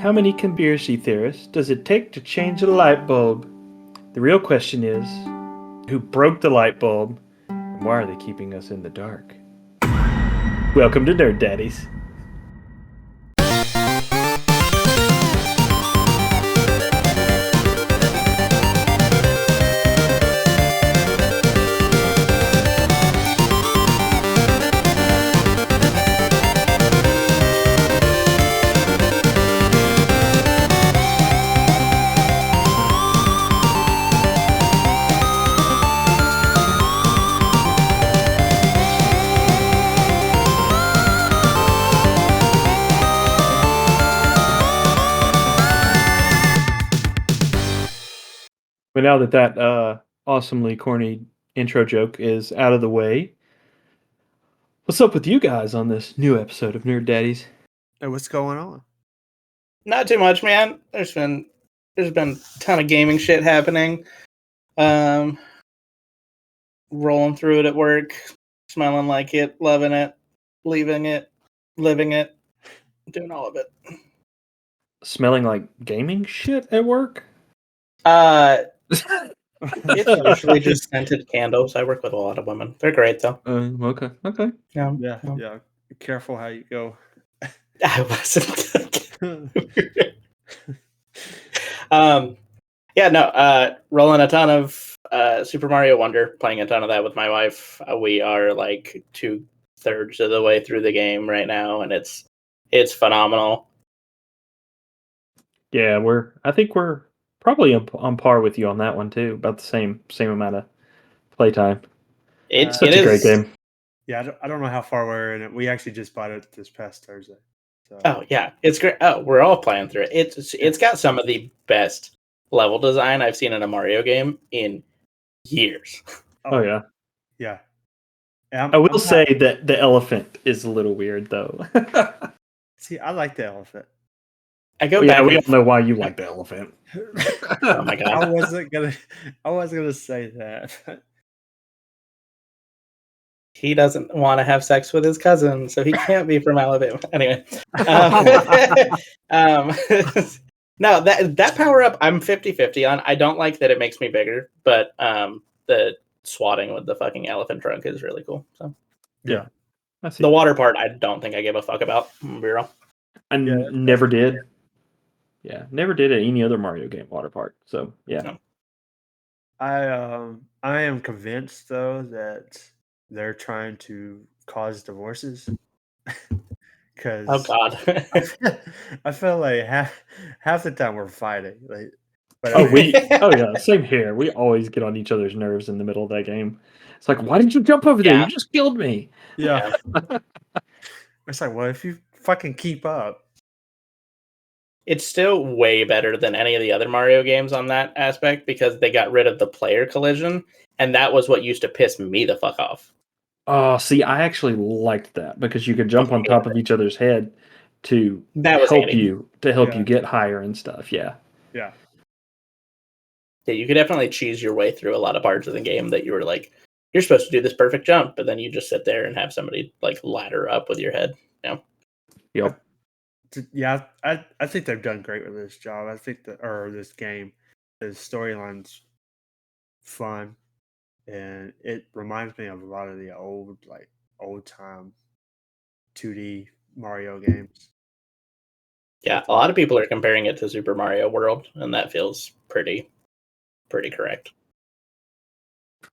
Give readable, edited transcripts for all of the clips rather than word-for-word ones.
How many conspiracy theorists does it take to change a light bulb? The real question is, who broke the light bulb, and why are they keeping us in the dark? Welcome to Nerd Daddies. But now that awesomely corny intro joke is out of the way, what's up with you guys on this new episode of Nerd Daddies? Hey, what's going on? Not too much, man. There's been a ton of gaming shit happening. Rolling through it at work, smelling like it, loving it, leaving it, living it, doing all of it. Smelling like gaming shit at work? It's usually just scented candles. I work with a lot of women. They're great though. Okay. Yeah. Careful how you go. I wasn't. Rolling a ton of Super Mario Wonder, playing a ton of that with my wife. We are like 2/3 of the way through the game right now, and it's phenomenal. Yeah, I think we're probably on par with you on that one too. About the same amount of playtime. It's such a great game. Yeah, I don't know how far we're in it. We actually just bought it this past Thursday. So. Oh yeah, it's great. Oh, we're all playing through it. It's got some of the best level design I've seen in a Mario game in years. Oh yeah. Yeah. I will say that the elephant is a little weird though. See, I like the elephant. We all know why you like the elephant. Oh my god! I wasn't gonna say that. He doesn't want to have sex with his cousin, so he can't be from Alabama. Anyway, no, that power up, I'm 50-50 on. I don't like that it makes me bigger, but the swatting with the fucking elephant trunk is really cool. So yeah, the water part, I don't think I give a fuck about. I'm be real. I never did. Yeah, never did at any other Mario game water park. So yeah, No. I am convinced though that they're trying to cause divorces. Because oh god, I feel like half the time we're fighting. Like, but yeah, same here. We always get on each other's nerves in the middle of that game. It's like, why did you jump over there? You just killed me. Yeah. It's like, well, if you fucking keep up. It's still way better than any of the other Mario games on that aspect because they got rid of the player collision, and that was what used to piss me the fuck off. Oh, see, I actually liked that because you could jump on top of each other's head to help you get higher and stuff. Yeah. Yeah. Yeah, you could definitely cheese your way through a lot of parts of the game that you were like, you're supposed to do this perfect jump, but then you just sit there and have somebody like ladder up with your head. Yep. Yeah, I think they've done great with this job. I think this game, the storyline's fun, and it reminds me of a lot of the old time 2D Mario games. Yeah, a lot of people are comparing it to Super Mario World, and that feels pretty correct.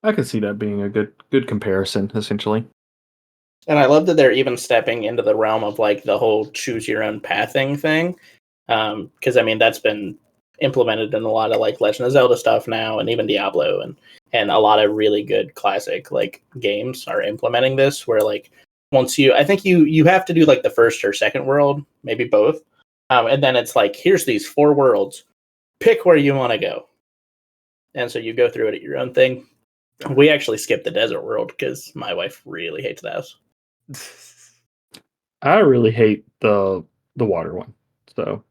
I can see that being a good comparison, essentially. And I love that they're even stepping into the realm of like the whole choose your own pathing thing. Because I mean that's been implemented in a lot of like Legend of Zelda stuff now, and even Diablo, and a lot of really good classic like games are implementing this where like I think you have to do like the first or second world, maybe both. And then it's like, here's these 4 worlds, pick where you want to go. And so you go through it at your own thing. We actually skipped the desert world because my wife really hates that house. I really hate the water one. So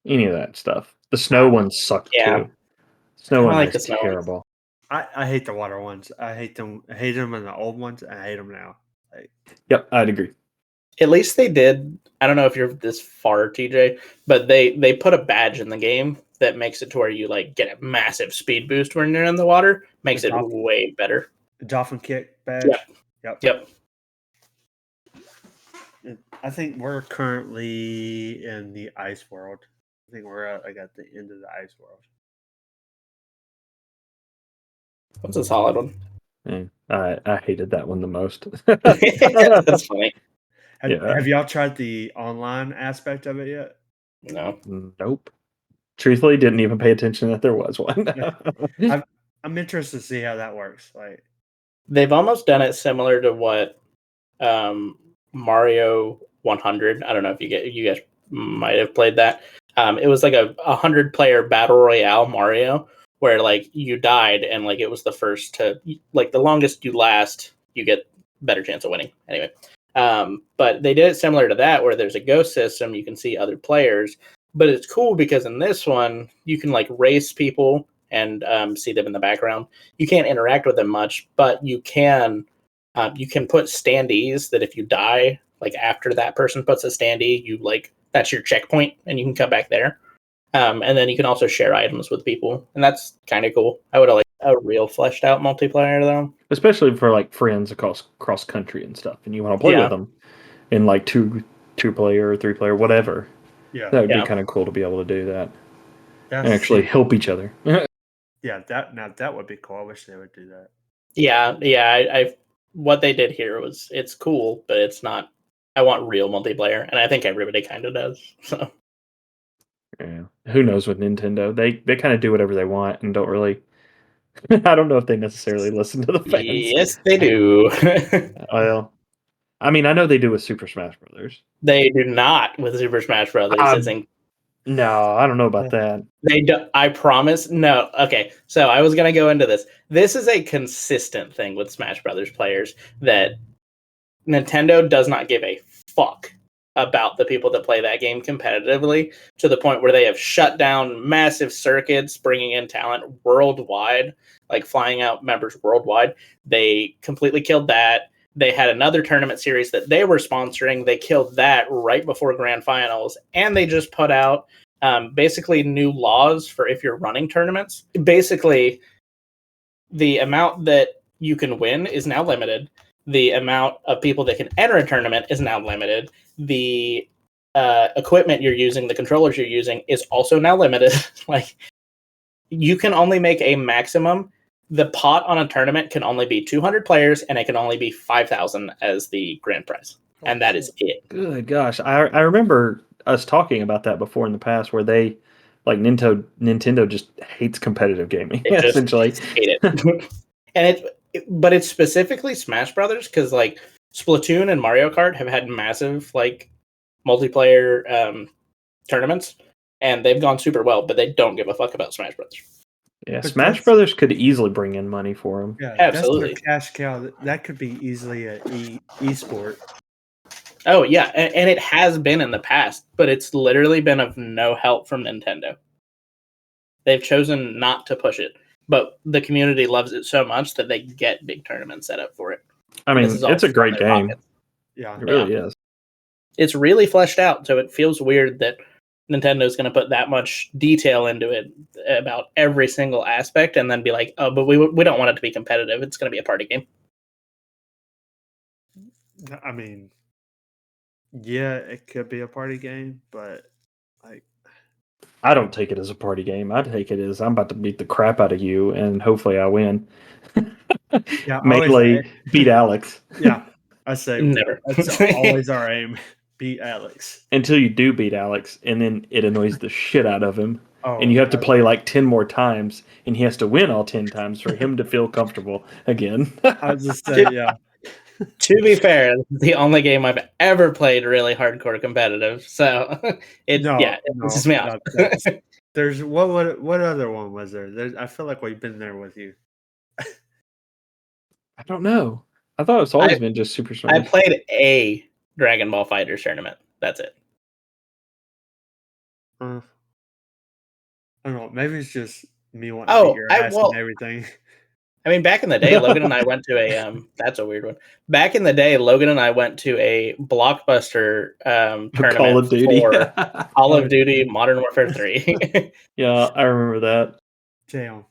any of that stuff. The snow ones suck too. Snow one is terrible. I hate the water ones. I hate them. I hate them in the old ones. And I hate them now. Yep, I'd agree. at least they did. I don't know if you're this far, TJ, but they put a badge in the game that makes it to where you like get a massive speed boost when you're in the water. Makes it way better. The dolphin kick badge. Yep. I think we're currently in the ice world. I think we're at the end of the ice world. What's a solid one? I hated that one the most. That's funny. Have y'all tried the online aspect of it yet? No. Nope. Truthfully, didn't even pay attention that there was one. I'm interested to see how that works. Like, they've almost done it similar to what Mario 100. I don't know if you guys might have played that. It was like a 100-player battle royale Mario, where like you died and like it was the first to like the longest you last, you get better chance of winning. Anyway, but they did it similar to that, where there's a ghost system. You can see other players, but it's cool because in this one you can like race people and see them in the background. You can't interact with them much, but you can put standees that if you die, like after that person puts a standee, you like that's your checkpoint and you can come back there. And then you can also share items with people, and that's kind of cool. I would have liked a real fleshed out multiplayer though, especially for like friends cross country and stuff, and you want to play with them in like two player or 3 player, whatever. Yeah, that would be kind of cool to be able to do that and actually help each other. That would be cool. I wish they would do that. I what they did here it's cool, but it's not. I want real multiplayer, and I think everybody kind of does. So yeah, who knows with Nintendo? They kind of do whatever they want and don't really. I don't know if they necessarily listen to the fans. Yes, they do. Well, I mean, I know they do with Super Smash Brothers. They do not with Super Smash Brothers. No, I don't know about that. They do, I promise. No. Okay. So I was going to go into this. This is a consistent thing with Smash Brothers players that Nintendo does not give a fuck about the people that play that game competitively, to the point where they have shut down massive circuits, bringing in talent worldwide, like flying out members worldwide. They completely killed that. They had another tournament series that they were sponsoring. They killed that right before grand finals. And they just put out basically new laws for if you're running tournaments. Basically, the amount that you can win is now limited. The amount of people that can enter a tournament is now limited. The equipment you're using, the controllers you're using, is also now limited. Like, you can only make a maximum. The pot on a tournament can only be 200 players, and it can only be 5,000 as the grand prize. And that is it. Good gosh. I remember us talking about that before in the past, where they, like, Nintendo just hates competitive gaming, essentially. Hate it. And but it's specifically Smash Brothers, because like Splatoon and Mario Kart have had massive like multiplayer tournaments, and they've gone super well, but they don't give a fuck about Smash Brothers. Yeah, but Smash Brothers could easily bring in money for them. Yeah, absolutely. That's their cash cow. That could be easily an e-sport. Oh yeah, and it has been in the past, but it's literally been of no help from Nintendo. They've chosen not to push it, but the community loves it so much that they get big tournaments set up for it. I mean, it's a great game. Pockets. Yeah, it really is. It's really fleshed out, so it feels weird that Nintendo's going to put that much detail into it about every single aspect, and then be like, "Oh, but we don't want it to be competitive. It's going to be a party game." I mean, yeah, it could be a party game, but like, I don't take it as a party game. I take it as I'm about to beat the crap out of you, and hopefully I win. Yeah, mainly beat Alex. Yeah, I say never. That's always our aim. Beat Alex. Until you do beat Alex, and then it annoys the shit out of him. Oh, and you have to play like 10 more times, and he has to win all 10 times for him to feel comfortable again. I was just saying, yeah. To be fair, it's the only game I've ever played really hardcore competitive. So it pisses me off. There's what other one was there? I feel like we've been there with you. I don't know. I thought it's always been just Super Smash. I played a Dragon Ball FighterZ tournament. That's it. I don't know. Maybe it's just me wanting to beat your ass and everything. I mean, back in the day, Logan and I went to a that's a weird one. Back in the day, Logan and I went to a Blockbuster tournament Call of Duty. for Call of Duty Modern Warfare 3. Yeah, I remember that. Damn.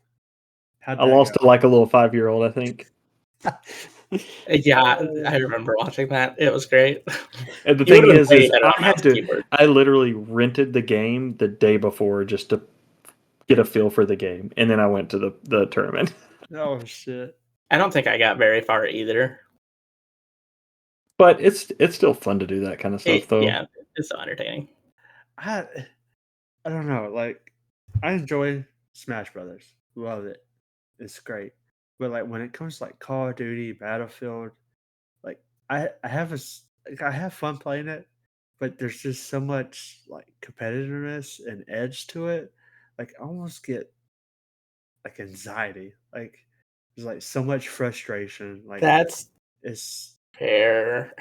How'd I that lost go? to like a little 5-year-old, I think. Yeah, I remember watching that. It was great. And the You thing would've been is way better on I had mouse and to. keyboard. I literally rented the game the day before just to get a feel for the game, and then I went to the tournament. Oh shit. I don't think I got very far either. But it's still fun to do that kind of stuff, though. Yeah, it's so entertaining. I don't know. Like, I enjoy Smash Brothers. Love it. It's great. But like when it comes to like Call of Duty, Battlefield, like I have fun playing it, but there's just so much like competitiveness and edge to it. Like I almost get like anxiety. Like there's like so much frustration. Like That's it's fair.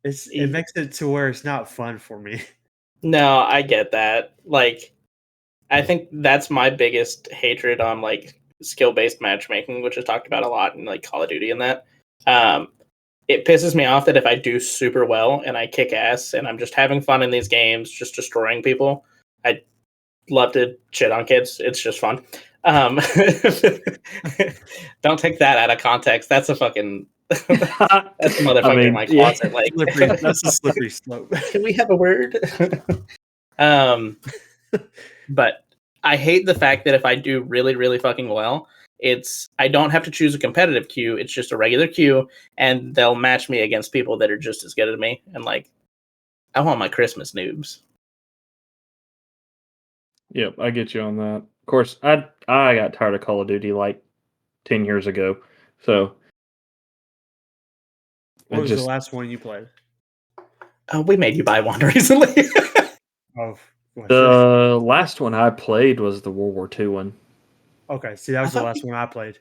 it makes it to where it's not fun for me. No, I get that. Like, I think that's my biggest hatred on like skill-based matchmaking, which is talked about a lot in like Call of Duty and that. It pisses me off that if I do super well and I kick ass and I'm just having fun in these games, just destroying people, I love to shit on kids. It's just fun. Don't take that out of context. That's a fucking that's a motherfucker in my closet. Like That's a slippery slope. Can we have a word? But I hate the fact that if I do really, really fucking well, I don't have to choose a competitive queue. It's just a regular queue, and they'll match me against people that are just as good as me. And like, I want my Christmas noobs. Yep, I get you on that. Of course, I got tired of Call of Duty like 10 years ago, so What was the last one you played? We made you buy one recently. Oh, the last one I played was the World War II one. Okay, see, that was the last one I played.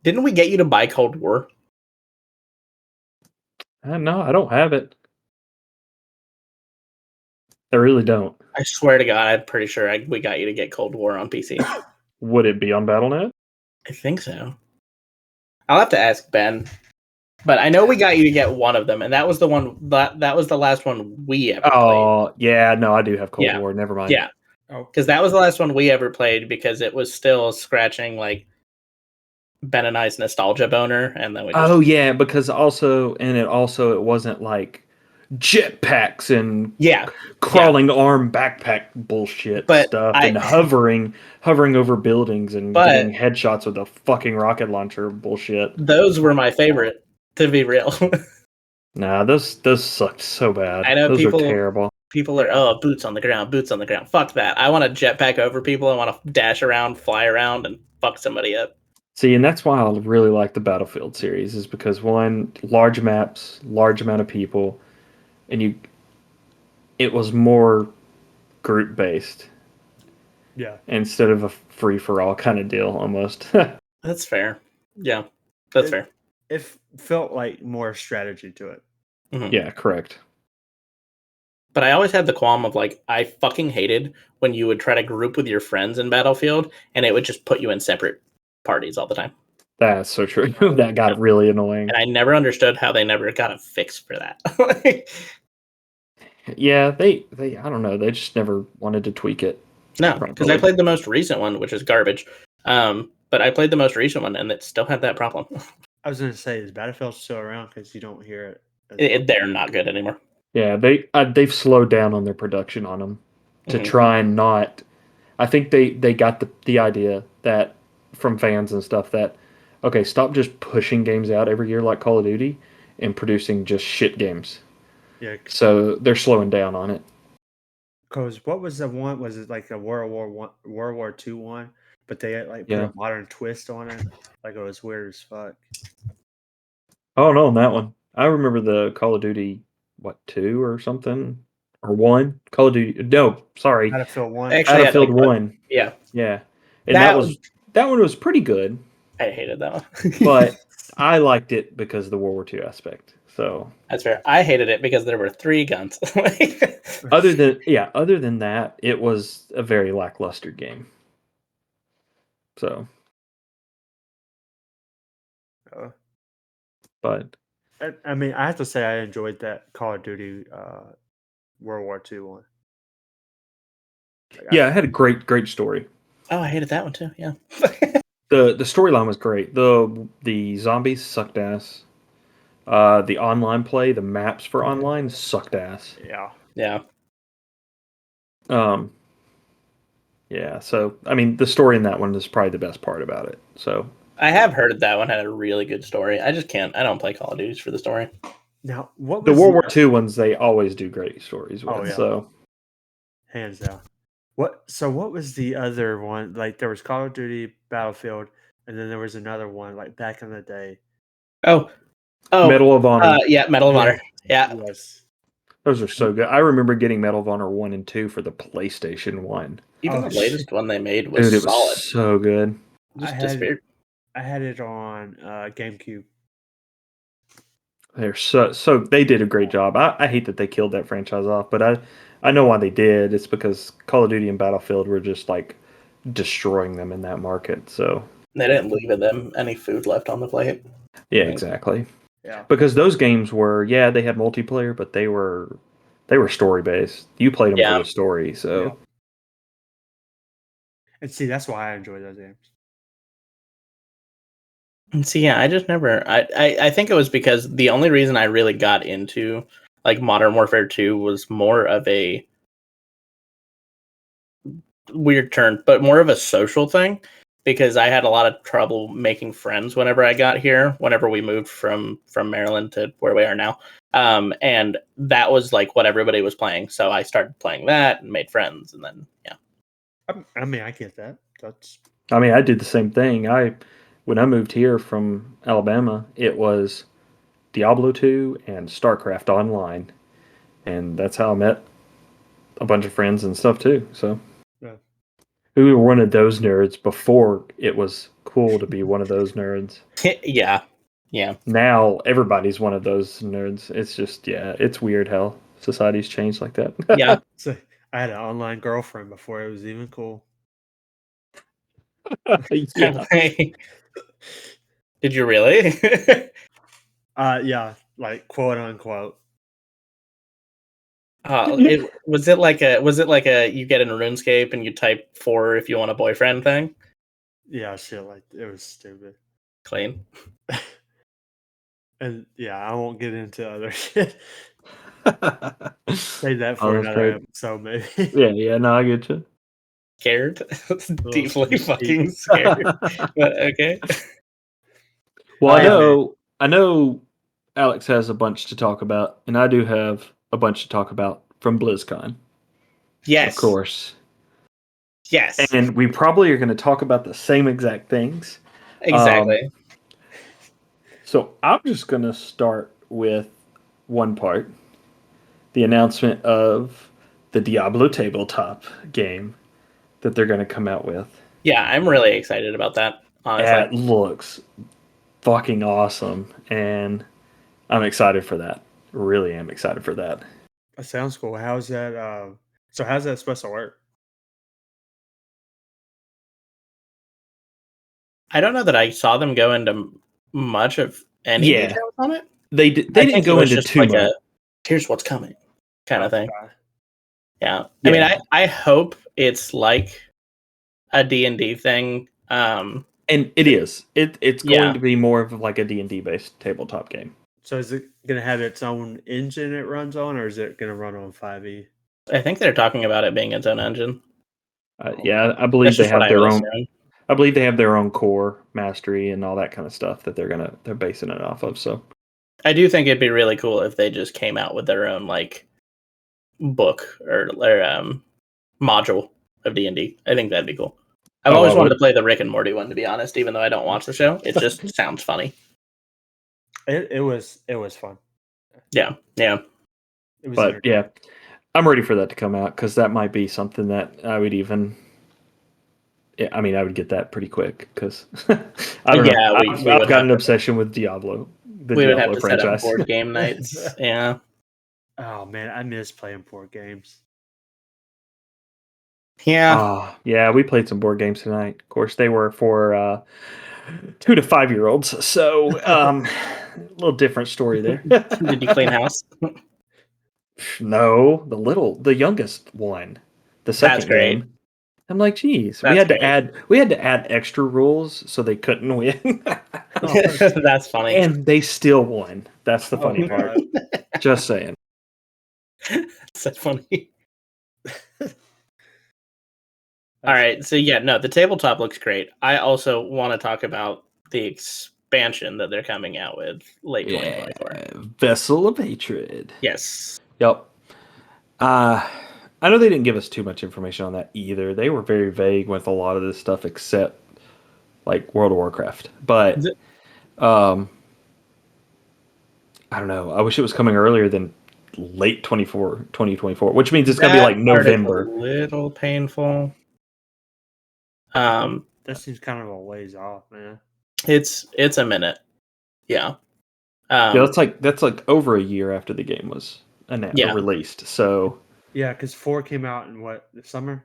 Didn't we get you to buy Cold War? No, I don't have it. I really don't. I swear to God, I'm pretty sure we got you to get Cold War on PC. Would it be on BattleNet? I think so. I'll have to ask Ben. But I know we got you to get one of them, and that was the one that was the last one we ever played. Oh, yeah, no, I do have Cold War. Never mind. Yeah. Because that was the last one we ever played because it was still scratching like Ben and I's nostalgia boner, and then we just... because it wasn't like jetpacks and crawling arm backpack bullshit stuff and hovering over buildings and getting headshots with a fucking rocket launcher bullshit. Those were my favorite, to be real. Nah, those sucked so bad. I know those are terrible. People are boots on the ground. Fuck that. I want to jetpack over people. I want to dash around, fly around, and fuck somebody up. See, and that's why I really like the Battlefield series, is because one, large maps, large amount of people, and it was more group based. Yeah. Instead of a free for all kind of deal almost. That's fair. Yeah. That's fair. It felt like more strategy to it. Mm-hmm. Yeah, correct. But I always had the qualm of like, I fucking hated when you would try to group with your friends in Battlefield and it would just put you in separate parties all the time. That's so true. That got really annoying. And I never understood how they never got a fix for that. Yeah, they I don't know, they just never wanted to tweak it. No, because I played the most recent one, which is garbage. But I played the most recent one and it still had that problem. I was going to say, is Battlefield still around? Because you don't hear it. They're not good anymore. Yeah, they've slowed down on their production on them to try and not. I think they got the idea that from fans and stuff that, okay, stop just pushing games out every year like Call of Duty and producing just shit games. Yeah. So they're slowing down on it. Because what was the one? Was it like a World War II one? But they like put a modern twist on it. Like it was weird as fuck. Oh no, on that one. I remember the Call of Duty 2 or something? Or 1? Call of Duty sorry. Battlefield 1. Actually, Battlefield 1. Yeah. Yeah. And that one was pretty good. I hated that one. But I liked it because of the World War II aspect. So that's fair. I hated it because there were 3 guns. Other than that, it was a very lackluster game. So But I mean, I have to say I enjoyed that Call of Duty World War II one. Like, yeah, it had a great story. Oh, I hated that one too. Yeah. The storyline was great. The zombies sucked ass. The online play, the maps for online sucked ass. yeah. Yeah. Um, yeah. So I mean, the story in that one is probably the best part about it. So I have heard that one had a really good story. I just can't. I don't play Call of Duties for the story. Now, what the was World War II ones, they always do great stories with. Oh, yeah. So hands down? What was the other one? Like there was Call of Duty Battlefield, and then there was another one like back in the day. Oh, Medal of Honor, yeah, Medal of Yeah. Honor. Yeah, Yes. those are so good. I remember getting Medal of Honor 1 and 2 for the PlayStation 1. even Oh, the latest one they made was Dude, it was solid. so good. Just I had- disappeared. I had it on GameCube. They're so they did a great job. I hate that they killed that franchise off, but I know why they did. It's because Call of Duty and Battlefield were just like destroying them in that market. So They didn't leave them any food left on the plate. yeah, Right. exactly. Yeah. Because those games were they had multiplayer, but they were story based. You played them Yeah. for the story, so Yep. And see, that's why I enjoy those games. And see, yeah, I just never. I think it was because the only reason I really got into like Modern Warfare 2 was more of a weird turn, but more of a social thing because I had a lot of trouble making friends whenever I got here, whenever we moved from Maryland to where we are now. And that was like what everybody was playing. So I started playing that and made friends, and then yeah. I mean, I get that. That's I mean, I did the same thing. When I moved here from Alabama, it was Diablo 2 and StarCraft Online, and that's how I met a bunch of friends and stuff too. So Yeah. we were one of those nerds before it was cool to be one of those nerds. Yeah. Yeah. Now everybody's one of those nerds. It's just it's weird how society's changed like that. Yeah. so. I had an online girlfriend before it was even cool. Yeah. Did you really? Yeah, like quote unquote. Was it like a you get in RuneScape and you type 4 if you want a boyfriend thing? Yeah, shit, like it was stupid. Clean. And yeah, I won't get into other shit. Save that Oh, for that's another great. episode, maybe. Yeah, no, I get you. Scared? Deeply deep. fucking scared. But okay. Well, Yeah, I know Alex has a bunch to talk about, and I do have a bunch to talk about from BlizzCon, Yes. of course. Yes. And we probably are going to talk about the same exact things. Exactly. So I'm just going to start with one part, the announcement of the Diablo tabletop game that they're going to come out with. Yeah, I'm really excited about that, honestly. It looks fucking awesome, and I'm excited for that. Really am excited for that. that sounds cool. How's that? So how's that supposed to work? I don't know that I saw them go into much of any Yeah. details on it. They didn't go into too like much. here's what's coming kind of thing. Okay. Yeah. Yeah. I mean, I hope it's like a D&D thing. And it is. It's Yeah. going to be more of like a D&D based tabletop game. So is it gonna have its own engine it runs on, or is it gonna run on 5e? I think they're talking about it being its own engine. Yeah, I believe That's they just what have I their would own. assume. I believe they have their own core mastery and all that kind of stuff that they're basing it off of. So I do think it'd be really cool if they just came out with their own like book or module of D&D. I think that'd be cool. I've always wanted to play the Rick and Morty one, to be honest, even though I don't watch the show. It just sounds funny. It was fun. Yeah. It was but yeah, I'm ready for that to come out because that might be something that I would even. Yeah, I mean, I would get that pretty quick because I don't know. I've got an obsession with Diablo. We would have to set up board game nights. Yeah. Oh man, I miss playing board games. Yeah. Yeah, we played some board games tonight. Of course, they were for 2 to 5 year olds. So little different story there. Did you clean house? No, the youngest one, the That's second great. game. I'm like, geez, That's great. we had to add extra rules so they couldn't win, That's funny. and they still won. That's the funny part. God. Just saying. That's so funny. All right, so yeah, no, the tabletop looks great. I also want to talk about the expansion that they're coming out with late 2024. Vessel of Hatred. Yes. Yep. I know they didn't give us too much information on that either. They were very vague with a lot of this stuff except like World of Warcraft. But I don't know. I wish it was coming earlier than late 2024, which means it's going to be like part is November. a little painful. That seems kind of a ways off, man. It's a minute. Yeah. Yeah, that's like over a year after the game was released. So Yeah, because 4 came out in what, the summer?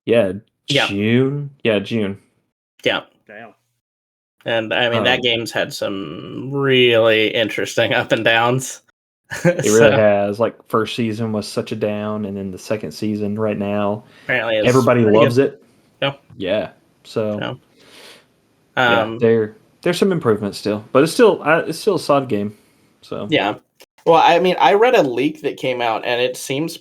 yeah, Yeah. June. Yeah, June. Yeah. Damn. And I mean that game's had some really interesting up and downs. It really has. Like first season was such a down, and then the second season right now, apparently everybody loves it. Yeah. Yeah. So yeah. there's some improvements still, but it's still a solid game. So yeah. Well, I mean, I read a leak that came out, and it seems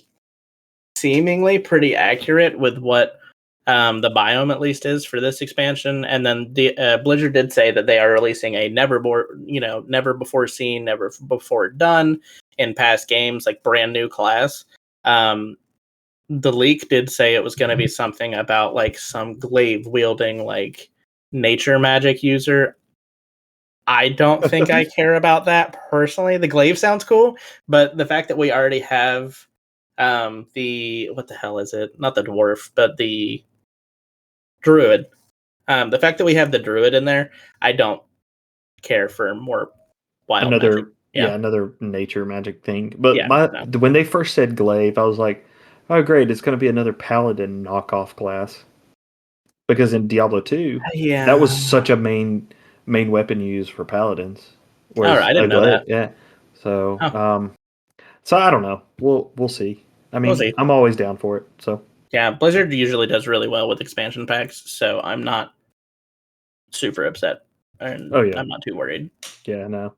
seemingly pretty accurate with what the biome at least is for this expansion. And then the Blizzard did say that they are releasing a never before seen, never before done in past games, like brand new class. The leak did say it was going to be something about like some glaive wielding like nature magic user. I don't think I care about that personally. The glaive sounds cool, but the fact that we already have the what the hell is it? Not the dwarf, but the druid. The fact that we have the druid in there, I don't care for more wild magic. Another nature magic thing. But Yeah, when they first said glaive, I was like, oh great, it's going to be another paladin knockoff class. Because in Diablo 2, that was such a main weapon used for paladins. Whereas I didn't know that. Yeah. So so I don't know. We'll see. I mean, We'll see. I'm always down for it. So yeah, Blizzard usually does really well with expansion packs, so I'm not super upset. And I'm not too worried. Yeah, no.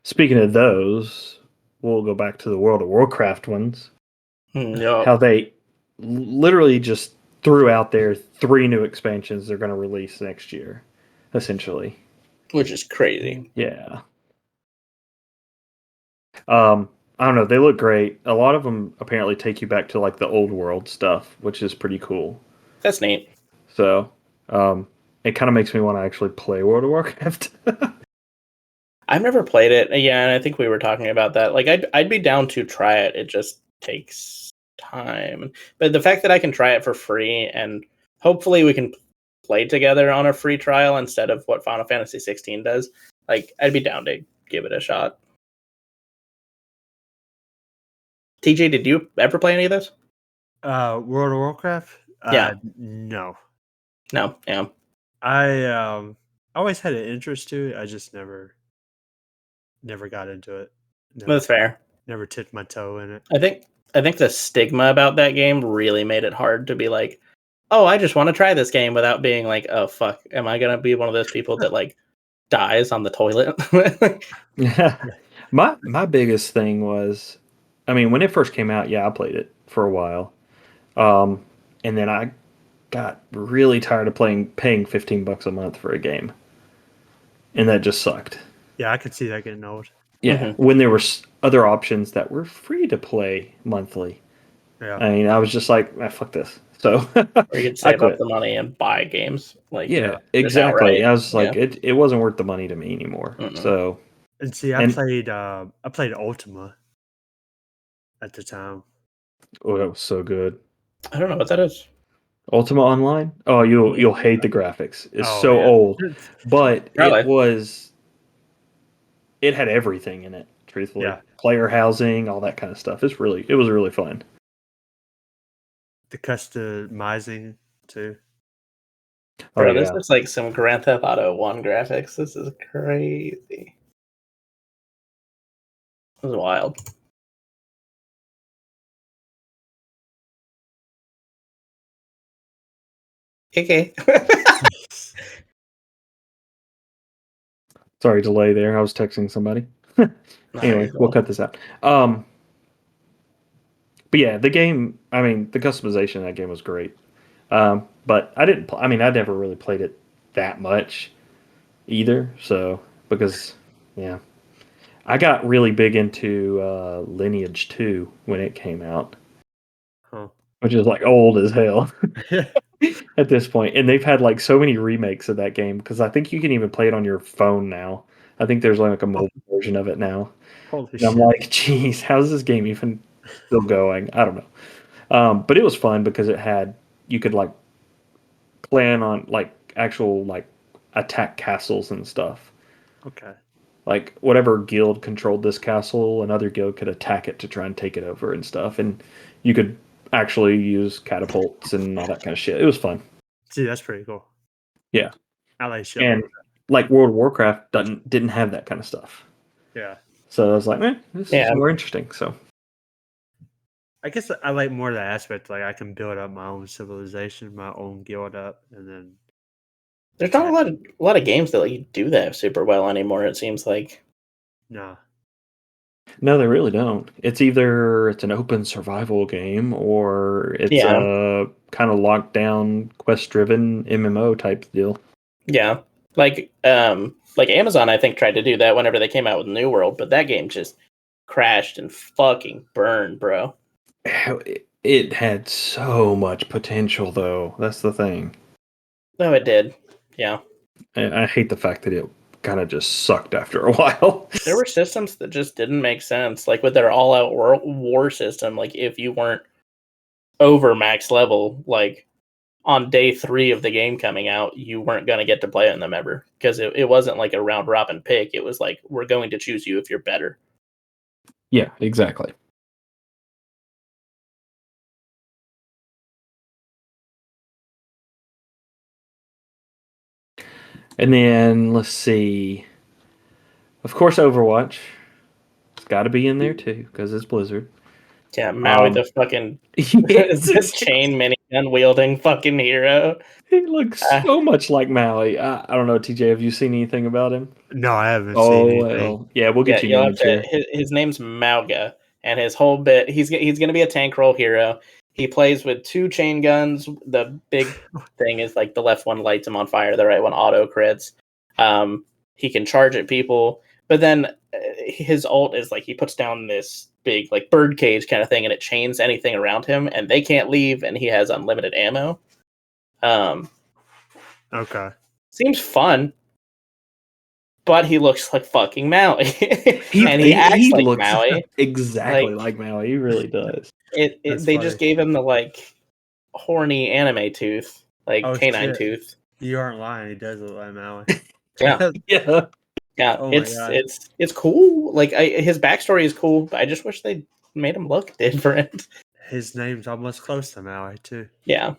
Speaking of those, we'll go back to the World of Warcraft ones. Yep. How they literally just threw out there 3 new expansions they're going to release next year, essentially. Which is crazy. Yeah. I don't know. They look great. A lot of them apparently take you back to like the old world stuff, which is pretty cool. That's neat. So, it kind of makes me want to actually play World of Warcraft. I've never played it. Yeah, and I think we were talking about that. Like, I'd be down to try it. It just takes time. But the fact that I can try it for free, and hopefully we can play together on a free trial instead of what Final Fantasy 16 does, like, I'd be down to give it a shot. TJ, did you ever play any of this? World of Warcraft? Yeah. No. No, yeah. I always had an interest to it. I just never got into it. That's fair. Never tipped my toe in it. I think the stigma about that game really made it hard to be like, oh, I just want to try this game without being like, oh fuck, am I gonna be one of those people that like dies on the toilet? My biggest thing was, I mean, when it first came out, I played it for a while, and then I got really tired of paying $15 a month for a game, and that just sucked. Yeah, I could see that getting old. Yeah, when there were other options that were free to play monthly. Yeah, I mean, I was just like, fuck this. So or you could save up the money and buy games. Like, exactly. I was like, it wasn't worth the money to me anymore. So, and see, I played Ultima at the time. Oh, that was so good. I don't know what that is. Ultima Online? Oh, you'll hate the graphics. It's old, but it had everything in it. Truthfully, player housing, all that kind of stuff. It was really fun. The customizing too. Bro, this looks like some Grand Theft Auto 1 graphics. This is crazy. It was wild. Okay. Sorry, delay there. I was texting somebody. Anyway, we'll cut this out. But yeah, the game. I mean, the customization of that game was great. But I didn't. I mean, I never really played it that much either. So because yeah, I got really big into Lineage 2 when it came out, which is like old as hell at this point. And they've had like so many remakes of that game because I think you can even play it on your phone now. I think there's like a mobile version of it now. Holy And I'm shit. like, geez, how's this game even still going? I don't know. But it was fun because you could like plan on like actual like attack castles and stuff. Okay. Like whatever guild controlled this castle, another guild could attack it to try and take it over and stuff. And you could actually use catapults and all that kind of shit. It was fun. See, that's pretty cool. Yeah. I like shit. And like World of Warcraft didn't have that kind of stuff. Yeah. So I was like, this is more interesting. So I guess I like more of that aspect. Like I can build up my own civilization, my own guild up, and then There's not a lot of games that let you do that super well anymore. It seems like. no. No, they really don't. It's either it's an open survival game or it's a kind of locked down, quest driven MMO type deal. Yeah. Like Amazon I think tried to do that whenever they came out with New World, but that game just crashed and fucking burned, bro. It had so much potential though. That's the thing. No, it did. Yeah. I hate the fact that it kind of just sucked after a while. There were systems that just didn't make sense. Like with their all-out war system, like if you weren't over max level, like on day 3 of the game coming out, you weren't going to get to play in them ever. Because it wasn't like a round robin pick. It was like, we're going to choose you if you're better. Yeah, exactly. And then let's see. Of course, Overwatch. It's got to be in there too because it's Blizzard. Yeah, Maui the fucking chain minigun wielding fucking hero. He looks so much like Maui. I don't know, TJ. Have you seen anything about him? No, I haven't seen anything. Well, yeah, we'll get you an image here. His name's Mauga, and his whole bit, he's going to be a tank roll hero. He plays with 2 chain guns. The big thing is like the left one lights him on fire, the right one auto crits. He can charge at people, but then his ult is like he puts down this big like bird cage kind of thing, and it chains anything around him, and they can't leave, and he has unlimited ammo. Okay. Seems fun. But he looks like fucking Maui. And he acts like Maui. Exactly like Maui. He really does. They just gave him the like horny anime tooth, like canine tooth. You aren't lying. He does look like Maui. Yeah. Yeah. Yeah. Oh it's cool. Like his backstory is cool, but I just wish they made him look different. His name's almost close to Maui too. Yeah.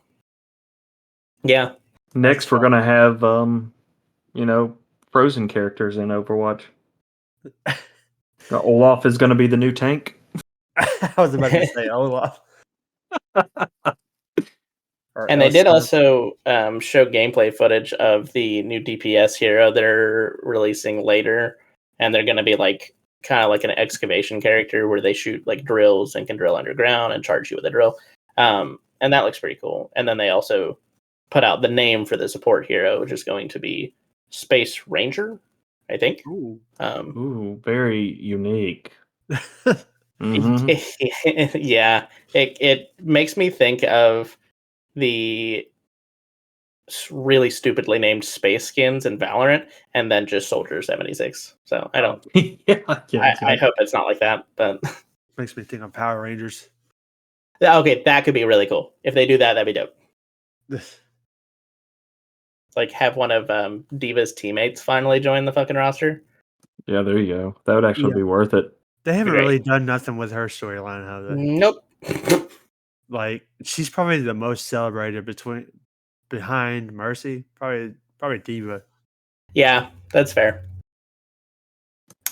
Yeah. Next, we're gonna have Frozen characters in Overwatch. Olaf is going to be the new tank. I was about to say Olaf. And they did also show gameplay footage of the new DPS hero they're releasing later. And they're going to be like kind of like an excavation character where they shoot like drills and can drill underground and charge you with a drill. And that looks pretty cool. And then they also put out the name for the support hero, which is going to be Space Ranger, I think. Ooh, very unique. Yeah, it makes me think of the really stupidly named space skins in Valorant, and then just Soldier 76. So I don't. I hope it's not like that, but makes me think of Power Rangers. Okay, that could be really cool if they do that. That'd be dope. Like have one of Diva's teammates finally join the fucking roster. Yeah, there you go. That would actually be worth it. They haven't really done nothing with her storyline, have they? Nope. Like she's probably the most celebrated behind Mercy. Probably Diva. Yeah, that's fair.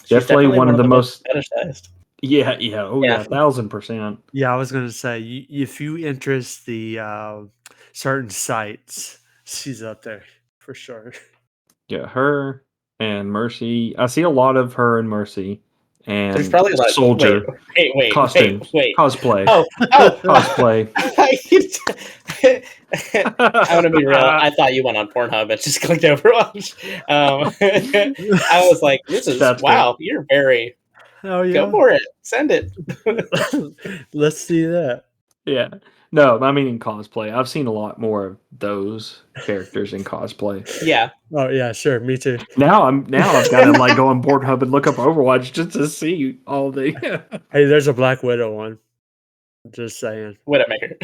Definitely one of the most fetishized. Yeah, yeah, oh Yeah. yeah, 1000%. Yeah, I was gonna say if you interest the certain sites, she's up there for sure. Yeah, her and Mercy. I see a lot of her and Mercy There's and probably like Soldier costumes, wait. cosplay, Oh, cosplay. I'm gonna be real. I thought you went on Pornhub and just clicked Overwatch. I was like, "This is That's great. wow. You're very Oh go yeah, for it. Send it." let's see that. Yeah. No, I mean in cosplay. I've seen a lot more of those characters in cosplay. Yeah, Oh yeah, sure, me too. Now I've got to like go on Pornhub and look up Overwatch just to see all the. Hey, there's a Black Widow one. Just saying. Widowmaker.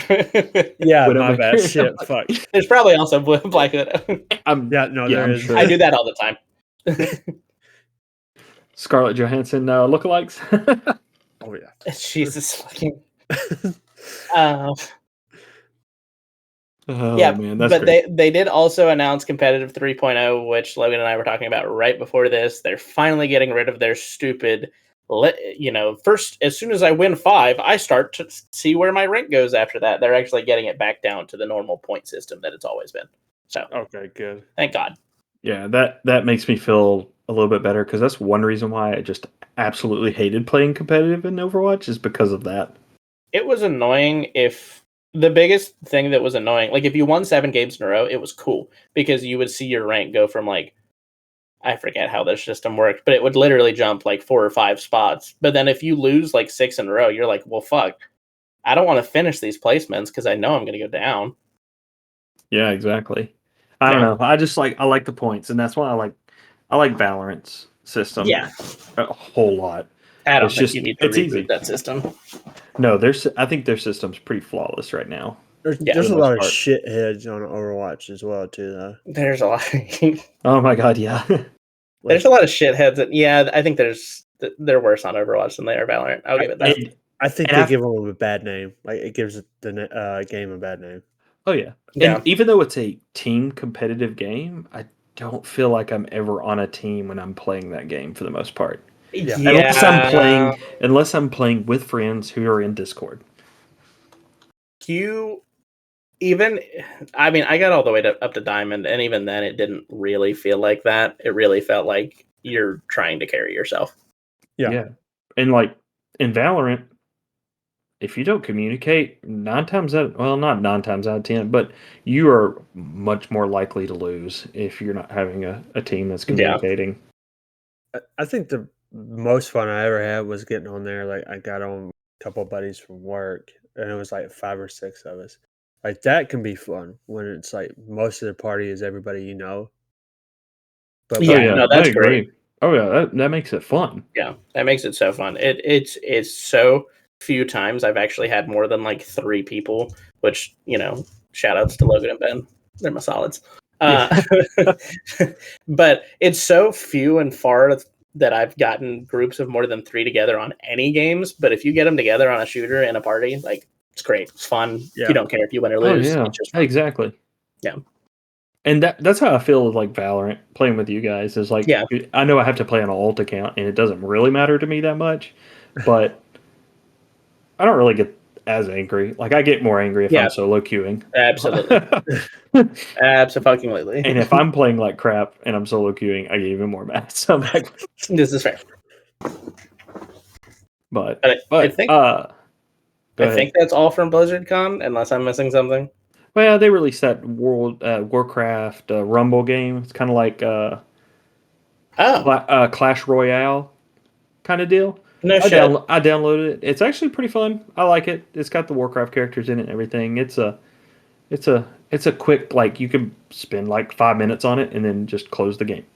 Yeah, my Widowmaker. bad. Shit, fuck. There's probably also Black Widow. Yeah, no, there I'm is. sure. I do that all the time. Scarlett Johansson lookalikes. Oh yeah. Jesus fucking. Oh Yeah, man, that's but great. they did also announce competitive 3.0, which Logan and I were talking about right before this. They're finally getting rid of their stupid, first as soon as I win 5, I start to see where my rank goes after that. They're actually getting it back down to the normal point system that it's always been. So Okay, good. thank God. Yeah, that makes me feel a little bit better because that's one reason why I just absolutely hated playing competitive in Overwatch is because of that. It was annoying if the biggest thing that was annoying, like if you won 7 games in a row, it was cool because you would see your rank go from like, I forget how their system worked, but it would literally jump like 4 or 5 spots. But then if you lose like 6 in a row, you're like, well, fuck, I don't want to finish these placements because I know I'm going to go down. Yeah, exactly. I don't know. I like the points, and that's why I like Valorant's system. Yeah. A whole lot. I don't It's think just you need to it's reboot easy. that system. No, I think their system's pretty flawless right now. There's the a most lot of part. shitheads on Overwatch as well too, though. There's a lot. Oh my god, yeah. There's a lot of shitheads. Yeah, I think they're worse on Overwatch than they are Valorant. I'll give it that. I think And they give them a bad name. Like it gives the game a bad name. Oh yeah. Yeah. And even though it's a team competitive game, I don't feel like I'm ever on a team when I'm playing that game for the most part. Yeah. Unless I'm playing with friends who are in Discord. I got all the way up to Diamond, and even then it didn't really feel like that. It really felt like you're trying to carry yourself. Yeah. And like in Valorant, if you don't communicate, not 9 times out of 10, but you are much more likely to lose if you're not having a team that's communicating. I think the most fun I ever had was getting on there. Like I got on a couple of buddies from work, and it was like 5 or 6 of us. Like that can be fun when it's like most of the party is everybody you know. But That's great. Oh yeah, that makes it fun. Yeah, that makes it so fun. It's so few times I've actually had more than like 3 people, which, shout outs to Logan and Ben. They're my solids. But it's so few and far that I've gotten groups of more than 3 together on any games. But if you get them together on a shooter in a party, like it's great. It's fun. Yeah. You don't care if you win or lose. Oh yeah, It's just fun. exactly. Yeah. And that's how I feel with like Valorant playing with you guys is like I know I have to play on an alt account and it doesn't really matter to me that much, but I don't really get as angry. Like I get more angry if I'm solo queuing. Absolutely. Absolutely. And if I'm playing like crap and I'm solo queuing, I get even more mad. So I'm like, this is fair. But I think that's all from BlizzCon, unless I'm missing something. Well, they released that Warcraft Rumble game. It's kind of like Clash Royale kind of deal. No shit. I downloaded it. It's actually pretty fun. I like it. It's got the Warcraft characters in it and everything. It's a quick, like you can spend like 5 minutes on it and then just close the game.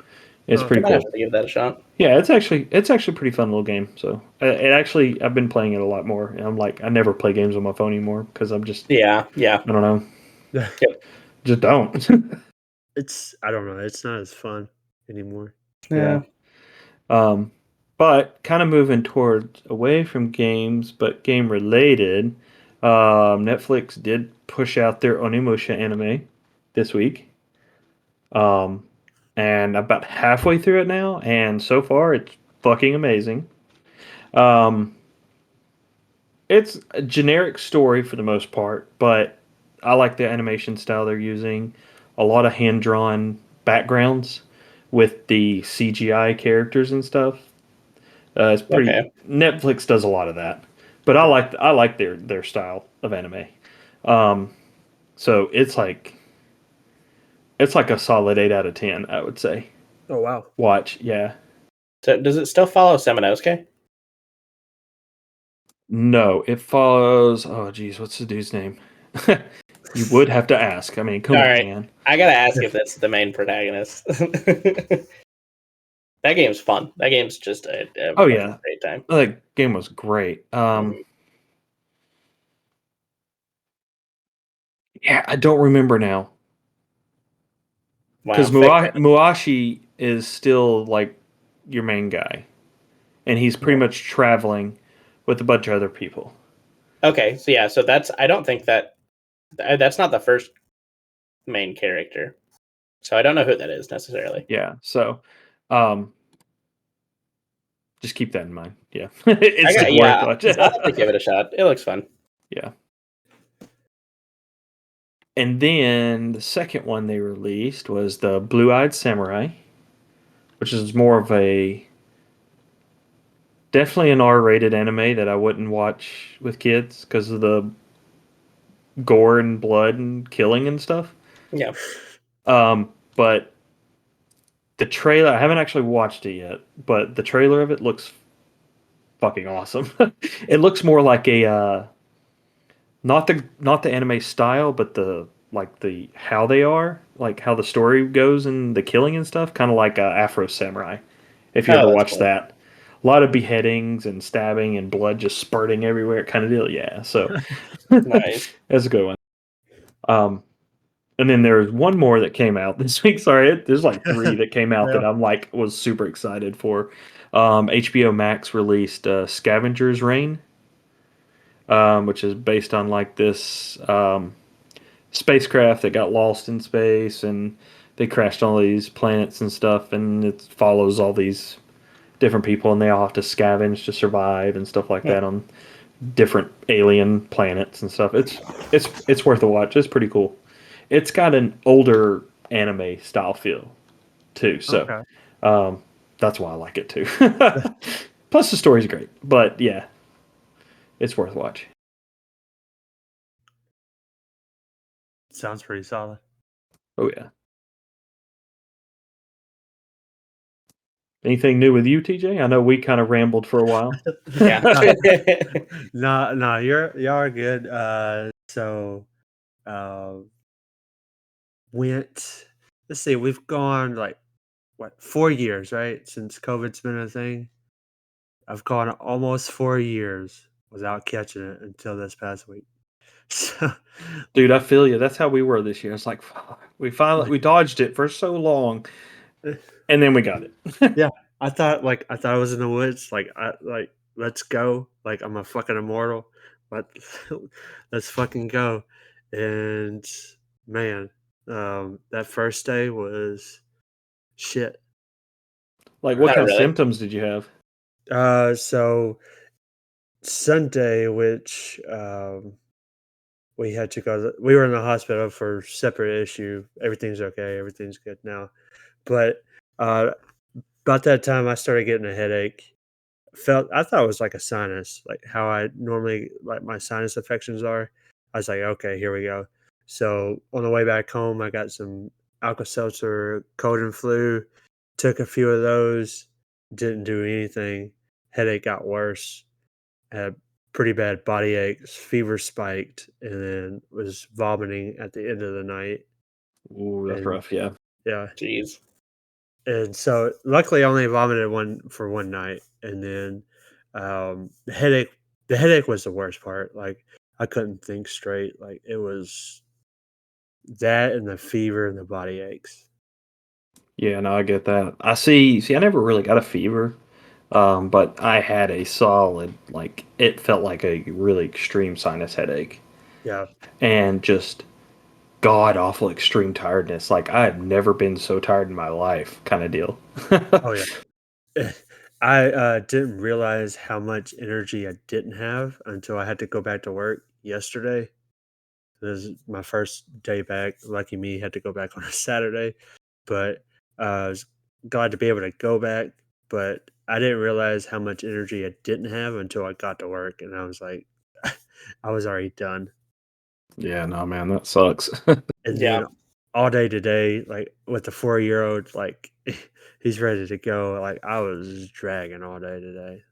It's pretty cool. I have to give that a shot. Yeah, it's actually a pretty fun little game. So I've been playing it a lot more. And I'm like, I never play games on my phone anymore because I'm just yeah. I don't know. Yep. Just don't. I don't know. It's not as fun anymore. Yeah. But kind of moving towards away from games, but game related. Netflix did push out their Onimusha anime this week. And about halfway through it now, and so far it's fucking amazing. It's a generic story for the most part, but I like the animation style they're using. A lot of hand drawn backgrounds with the CGI characters and stuff. It's pretty. Okay. Netflix does a lot of that, but I like their style of anime. Um, so it's like a solid 8 out of 10, I would say. Oh wow. Watch, yeah. So does it still follow Seminosuke? No, it follows. Oh, geez, what's the dude's name? You would have to ask. I mean, come All on, right. man. I gotta ask if that's the main protagonist. That game's fun. That game's just a Oh fucking yeah, great time. that game was great. Mhm. Yeah, I don't remember now Wow. because Muashi is still like your main guy, and he's pretty much traveling with a bunch of other people. Okay, so yeah, so that's I don't think that's not the first main character. So I don't know who that is necessarily. Yeah, so um, just keep that in mind. Yeah, I it's got worth yeah, watching. I'll have to give it a shot. It looks fun. Yeah. And then the second one they released was the Blue Eyed Samurai, which is more of a definitely an R-rated anime that I wouldn't watch with kids because of the gore and blood and killing and stuff. Yeah. But the trailer, I haven't actually watched it yet, but the trailer of it looks fucking awesome. It looks more like a not the anime style, but the like the how they are, like how the story goes and the killing and stuff, kind of like Afro Samurai. If you ever Oh, that's watched cool. that, a lot of beheadings and stabbing and blood just spurting everywhere, kind of deal. Yeah, so Nice. that's a good one. Um, and then there's one more that came out this week. Sorry, there's like three that came out that Yeah. I'm like was super excited for. HBO Max released Scavenger's Reign, which is based on like this spacecraft that got lost in space and they crashed on all these planets and stuff, and it follows all these different people and they all have to scavenge to survive and stuff like Hmm. that on different alien planets and stuff. It's worth a watch. It's pretty cool. It's got an older anime style feel too, so Okay. that's why I like it too. Plus the story's great, but yeah, it's worth watching. Sounds pretty solid. Oh yeah. Anything new with you, TJ? I know we kind of rambled for a while. Yeah. No, y'all are good. So uh went let's see, we've gone like what, 4 years, right? Since COVID's been a thing. I've gone almost 4 years without catching it until this past week. So Dude, I feel you. That's how we were this year. It's like fuck, we dodged it for so long, and then we got it. yeah, I thought I was in the woods. Like let's go. Like I'm a fucking immortal. But let's fucking go. And man, that first day was shit. Like, what Not kind of really. symptoms did you have? So Sunday, which we had to go. We were in the hospital for separate issue. Everything's okay. Everything's good now. But uh, about that time, I started getting a headache. I thought it was like a sinus, like how I normally like my sinus infections are. I was like, okay, here we go. So on the way back home, I got some Alka Seltzer, cold and flu. Took a few of those. Didn't do anything. Headache got worse. Had pretty bad body aches, fever spiked, and then was vomiting at the end of the night. Ooh, that's And rough. Yeah. yeah, Jeez. and so luckily I only vomited one night, and then the headache was the worst part. Like I couldn't think straight. Like it was that and the fever and the body aches. Yeah, no, I get that. I see. See, I never really got a fever, but I had a solid, like, it felt like a really extreme sinus headache Yeah. and just god awful extreme tiredness. Like, I have never been so tired in my life, kind of deal. Oh yeah. I didn't realize how much energy I didn't have until I had to go back to work yesterday. This is my first day back. Lucky me, had to go back on a Saturday, but I was glad to be able to go back. But I didn't realize how much energy I didn't have until I got to work, and I was like, I was already done. Yeah, no, man, that sucks. And Yeah. then all day today, like with the 4-year-old, like he's ready to go. Like I was just dragging all day today.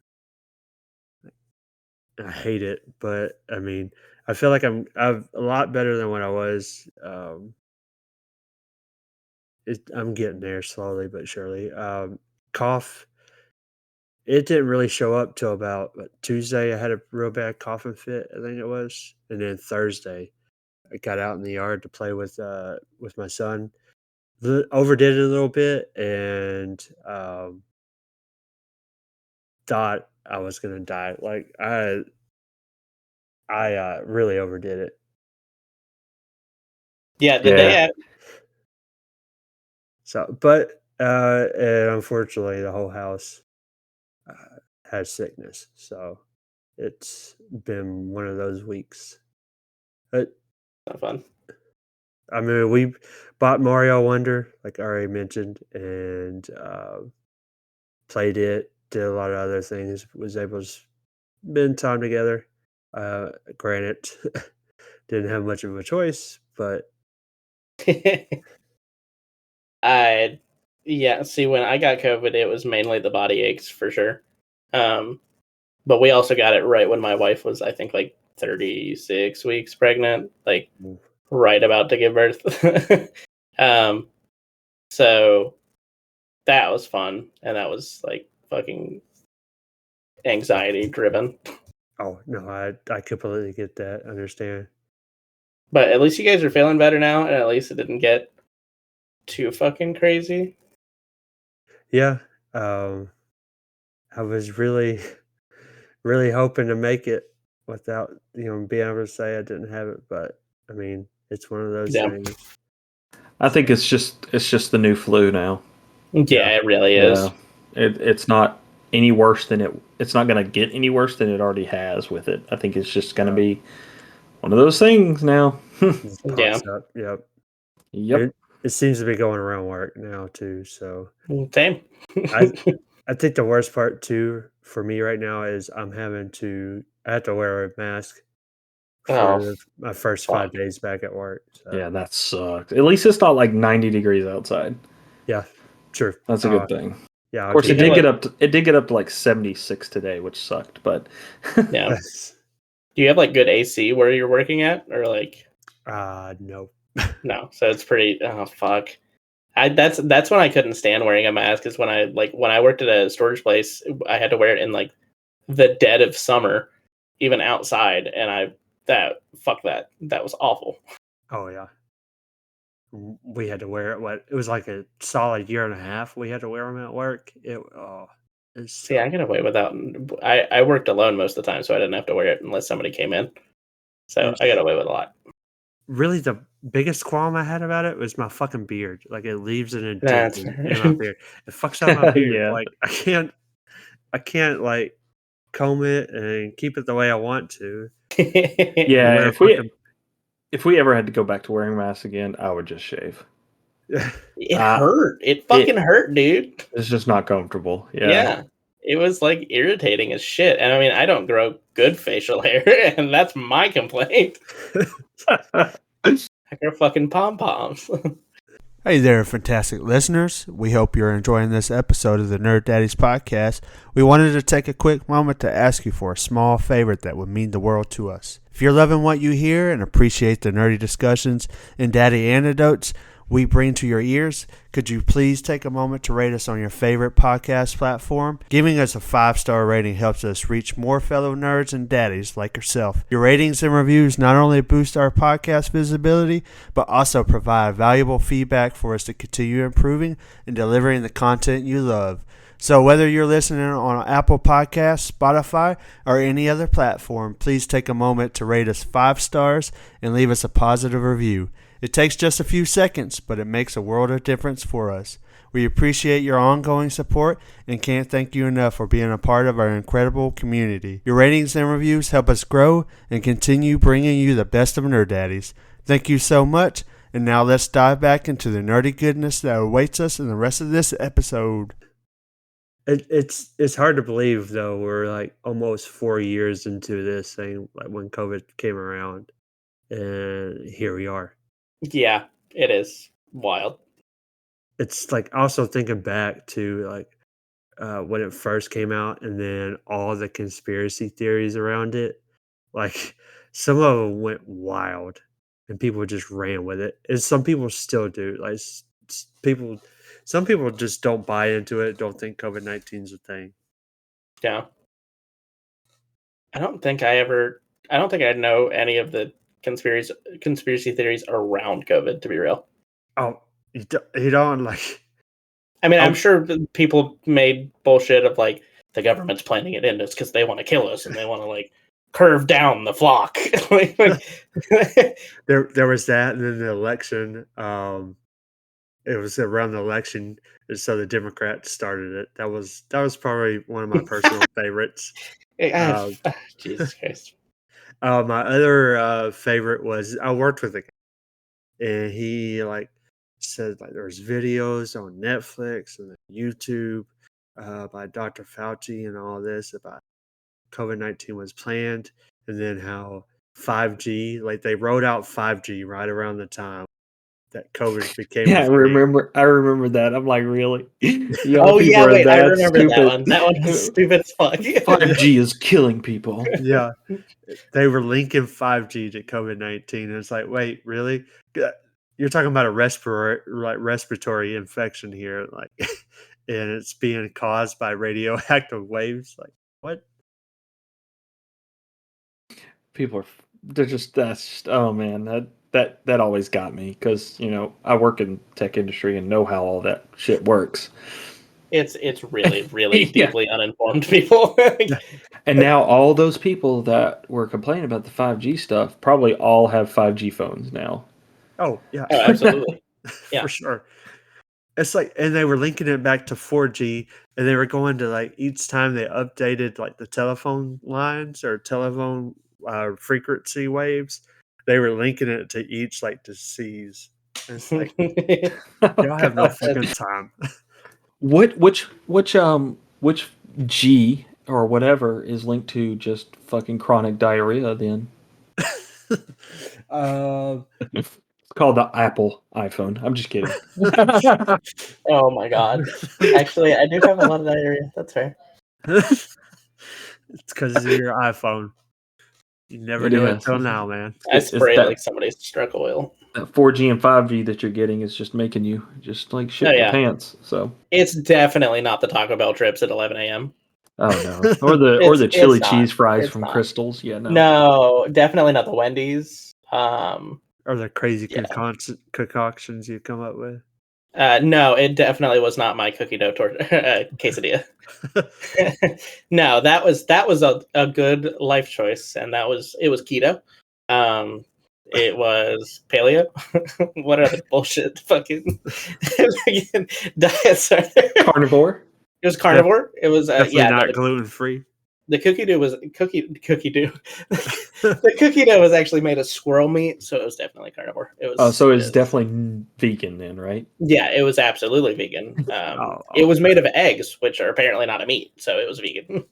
I hate it, but I mean, I feel like I'm a lot better than what I was. I'm getting there slowly but surely. Cough. It didn't really show up till about Tuesday. I had a real bad coughing fit, I think it was, and then Thursday, I got out in the yard to play with my son. Overdid it a little bit, and thought I was gonna die. Like I really overdid it. Yeah, the Yeah. day I, So, but and unfortunately, the whole house has sickness. So it's been one of those weeks. But not fun. I mean, we bought Mario Wonder, like I already mentioned, and played it. Did a lot of other things. Was able to spend time together. Granted, didn't have much of a choice, but Yeah, see, when I got COVID, it was mainly the body aches for sure. But we also got it right when my wife was, I think, like 36 weeks pregnant, like right about to give birth. So that was fun, and that was like fucking anxiety driven. oh no, I completely get that. Understand. But at least you guys are feeling better now, and at least it didn't get too fucking crazy. Yeah, I was really, really hoping to make it without being able to say I didn't have it. But I mean, it's one of those Yeah. things. I think it's just the new flu now. Yeah, it really is. It's not any worse than it's not going to get any worse than it already has with it. I think it's just going to be one of those things now. Just Yeah. pops up. Yep. Yep. It seems to be going around work now too. So Same. I think the worst part too for me right now is I have to wear a mask Oh, for my first fuck. 5 days back at work. So Yeah, that sucks. At least it's not like 90 degrees outside. yeah, sure. That's a good thing. Yeah, Of course, Do it you did have, get up to like 76 today, which sucked. But Yeah. Do you have like good AC where you're working at, or like no. no? So it's pretty. Oh fuck. That's when I couldn't stand wearing a mask. Is when I worked at a storage place, I had to wear it in like the dead of summer, even outside, and that was awful. Oh yeah. We had to wear it. It was like a solid year and a half. We had to wear them at work. See, I get away without. I worked alone most of the time, so I didn't have to wear it unless somebody came in. So I got away with a lot. Really, the biggest qualm I had about it was my fucking beard. Like it leaves an indent That's in my beard. It fucks up my beard. Yeah. Like I can't like comb it and keep it the way I want to. yeah, Wear a if we ever had to go back to wearing masks again, I would just shave. It hurt. It fucking hurt, dude. It's just not comfortable. Yeah. It was like irritating as shit. And I mean, I don't grow good facial hair, and that's my complaint. I grow fucking pom poms. Hey there, fantastic listeners. We hope you're enjoying this episode of the Nerd Daddies podcast. We wanted to take a quick moment to ask you for a small favor that would mean the world to us. If you're loving what you hear and appreciate the nerdy discussions and daddy anecdotes we bring to your ears, could you please take a moment to rate us on your favorite podcast platform? Giving us a 5-star rating helps us reach more fellow nerds and daddies like yourself. Your ratings and reviews not only boost our podcast visibility, but also provide valuable feedback for us to continue improving and delivering the content you love. So whether you're listening on Apple Podcasts, Spotify, or any other platform, please take a moment to rate us 5 stars and leave us a positive review. It takes just a few seconds, but it makes a world of difference for us. We appreciate your ongoing support and can't thank you enough for being a part of our incredible community. Your ratings and reviews help us grow and continue bringing you the best of Nerd Daddies. Thank you so much, and now let's dive back into the nerdy goodness that awaits us in the rest of this episode. It's hard to believe, though, we're like almost 4 years into this thing, like when COVID came around, and here we are. Yeah, it is wild. It's like also thinking back to like when it first came out, and then all the conspiracy theories around it. Like some of them went wild, and people just ran with it, and some people still do. Like some people just don't buy into it. Don't think COVID-19 is a thing. Yeah. I don't think I know any of the conspiracy theories around COVID, to be real. Oh, you don't like. I mean, I'm sure that people made bullshit of like the government's planning it in us because they want to kill us and they want to like curve down the flock. There was that, and then the election. It was around the election, and so the Democrats started it. That was probably one of my personal favorites. Jesus Christ. My other favorite was I worked with a guy, and he like said like there's videos on Netflix and YouTube by Dr. Fauci and all this about COVID-19 was planned, and then how 5G, like they rolled out 5G right around the time that COVID became. Yeah, I remember that. I'm like, really? Oh yeah, wait, I remember that one. That one was stupid as fuck. 5G is killing people. Yeah, they were linking 5G to COVID-19, and it's like, wait, really? You're talking about a respiratory infection here, like, and it's being caused by radioactive waves. Like, what? People oh man, that always got me because I work in tech industry and know how all that shit works. It's really deeply uninformed people. And now all those people that were complaining about the 5G stuff probably all have 5G phones now. Oh yeah, oh, absolutely, yeah, for sure. It's like, and they were linking it back to 4G, and they were going to like each time they updated like the telephone lines or telephone frequency waves, they were linking it to each like disease. And it's like, y'all have no fucking time. Which G or whatever is linked to just fucking chronic diarrhea then? It's called the Apple iPhone. I'm just kidding. Oh my god. Actually, I do have a lot of diarrhea. That's fair. It's because of your iPhone. You never do it till now, man. I spray like somebody struck oil. That 4G and 5G that you're getting is just making you just like shit your pants. So it's definitely not the Taco Bell trips at 11 a.m. Oh no, or the chili cheese fries from Crystals. Yeah, no, definitely not the Wendy's. Or the crazy concoctions you come up with. No, it definitely was not my cookie dough quesadilla. No, that was a good life choice, and it was keto. It was paleo. What other bullshit fucking diets are there? Carnivore. It was carnivore. It was not gluten free. The cookie dough was cookie dough. The cookie dough was actually made of squirrel meat, so it was definitely carnivore. It was. Oh, so it's definitely vegan then, right? Yeah, it was absolutely vegan. It was made of eggs, which are apparently not a meat, so it was vegan.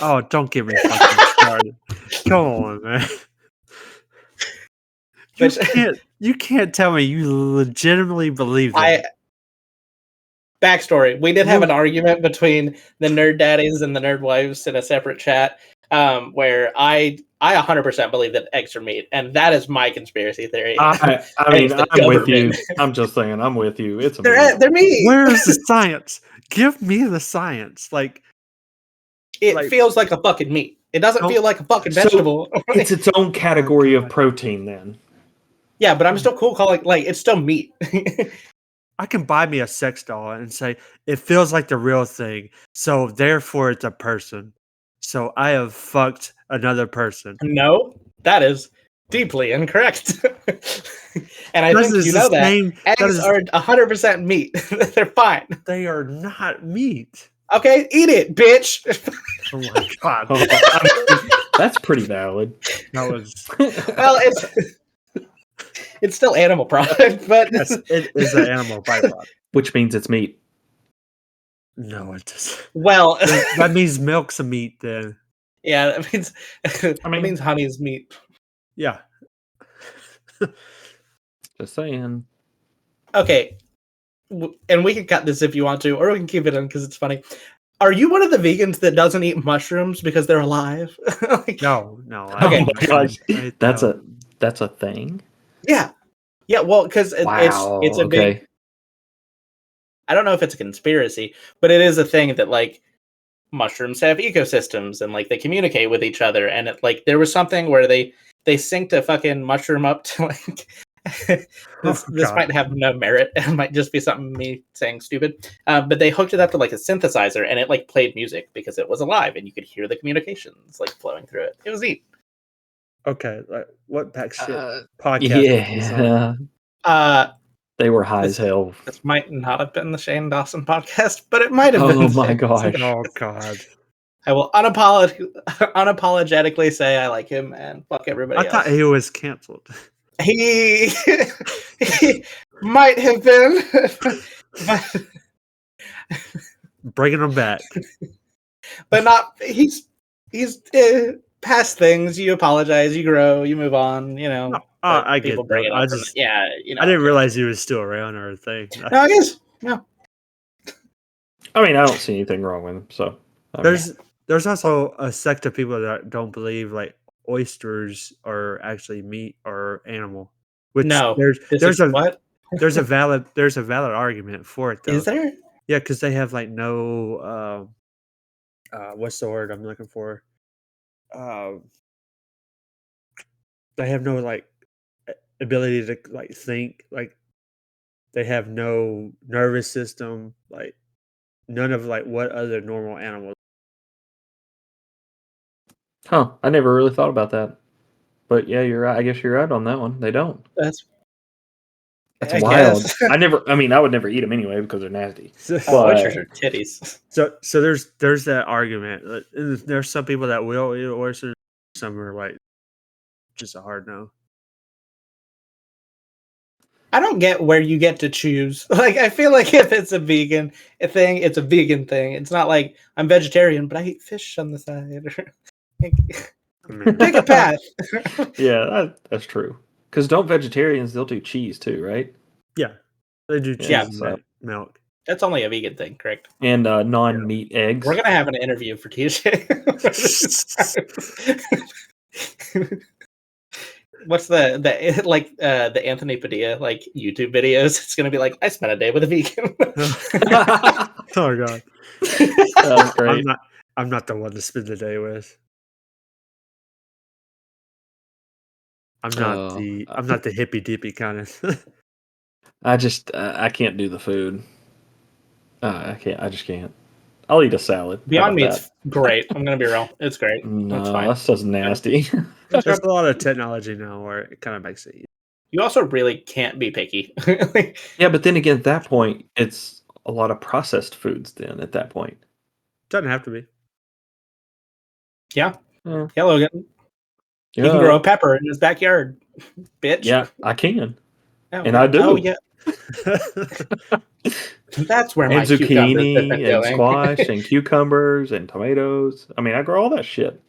Oh, don't get me fucking started. Come on, man. You can't tell me you legitimately believe that. Backstory: we did have an argument between the Nerd Daddies and the Nerd Wives in a separate chat, where I 100% believe that eggs are meat, and that is my conspiracy theory. I mean, I'm with you. I'm just saying, I'm with you. It's they're meat. Where's the science? Give me the science. Like it feels like a fucking meat. It doesn't feel like a fucking vegetable. So it's its own category of protein, then. Yeah, but I'm still cool calling like it's still meat. I can buy me a sex doll and say it feels like the real thing, so therefore it's a person. So I have fucked another person. No, that is deeply incorrect. And I That think is you the know that same- that eggs is- are 100% meat. They're fine. They are not meat. Okay, eat it, bitch. Oh my god. Oh, that's pretty valid. That was Well, it's still animal product, but yes, it is an animal byproduct. Which means it's meat. No, it doesn't. well, That means milk's a meat then. yeah, that means it mean- means honey is meat. Yeah. Just saying. Okay, and we can cut this if you want to, or we can keep it in because it's funny. Are you one of the vegans that doesn't eat mushrooms because they're alive? Like, No. Okay. Oh my gosh. That's no. a thing. yeah, well, because Wow. it's a okay. big. I don't know if it's a conspiracy, but it is a thing that like mushrooms have ecosystems and like they communicate with each other. And it, like there was something where they synced a fucking mushroom up to like this God. might have no merit. It might just be something me saying stupid. But they hooked it up to like a synthesizer and it like played music because it was alive and you could hear the communications like flowing through it. It was neat. Okay, like what backshit podcast? is this on? Yeah. Uh, They were high as hell. this might not have been the Shane Dawson podcast, but it might have been. Oh the my Shane Dawson. gosh. Oh god. I will unapologetically say I like him and fuck everybody I else. thought he was canceled. He might have been, Bringing him back. but not. He's past things. You apologize, you grow, you move on. You know, No, but I get people bring that. it I up. just Yeah, you know. I didn't realize he was still around or a thing. No, it is. No, I mean, I don't see anything wrong with him. So I mean, There's also a sect of people that don't believe like oysters are actually meat or animal. Which no. there's a what there's a valid argument for it though. is there? Yeah, because they have like no what's the word I'm looking for? They have no like ability to like think, like they have no nervous system, like none of like what other normal animals. huh? I never really thought about that. But yeah, you're right. I guess you're right on that one. They don't. That's I wild. guess. I mean, I would never eat them anyway because they're nasty. So, But- Oysters are titties. so there's that argument. There's some people that will eat oysters. Some are like just a hard no. I don't get where you get to choose. Like, I feel like if it's a vegan thing, it's a vegan thing. It's not like I'm vegetarian, but I eat fish on the side. Like, I mean, pick a path. Yeah, that's true. Because don't vegetarians, they'll do cheese too, right? yeah, they do cheese Yeah, and so- milk. That's only a vegan thing, correct? And non-meat eggs. We're gonna have an interview for TJ. What's the Anthony Padilla like YouTube videos? It's gonna be like I spent a day with a vegan. Oh god, That's great. I'm not the one to spend the day with. I'm not the hippy dippy kind of. I just I can't do the food. I can't. I just can't. I'll eat a salad. How Beyond about Meat's great. I'm gonna be real. It's great. that? No, That's fine. that's just nasty. There's a lot of technology now where it kind of makes it easy. You also really can't be picky. Yeah, but then again, at that point, it's a lot of processed foods. Then at that point, Doesn't have to be. Yeah, yeah, Logan. He can grow a pepper in his backyard, bitch. Yeah, I can, Oh, and I do. Oh yeah, that's where my And cucumbers have been zucchini, and going. squash, and cucumbers, and tomatoes. I mean, I grow all that shit.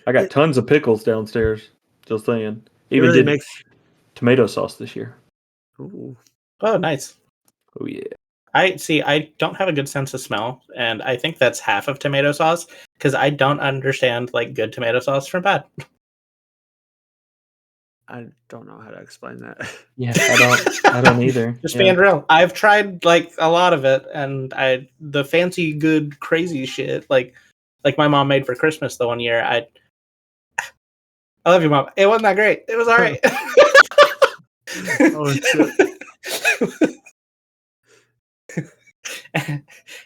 I got tons of pickles downstairs. Just saying. It Even really did makes. tomato sauce this year. Ooh. Oh, nice. Oh yeah. I don't have a good sense of smell, and I think that's half of tomato sauce because I don't understand like good tomato sauce from bad. I don't know how to explain that. Yeah, I don't either. Just Yeah. being real. I've tried like a lot of it, and the fancy good crazy shit like my mom made for Christmas the one year. I love you, Mom. It wasn't that great. It was all right. Oh shit!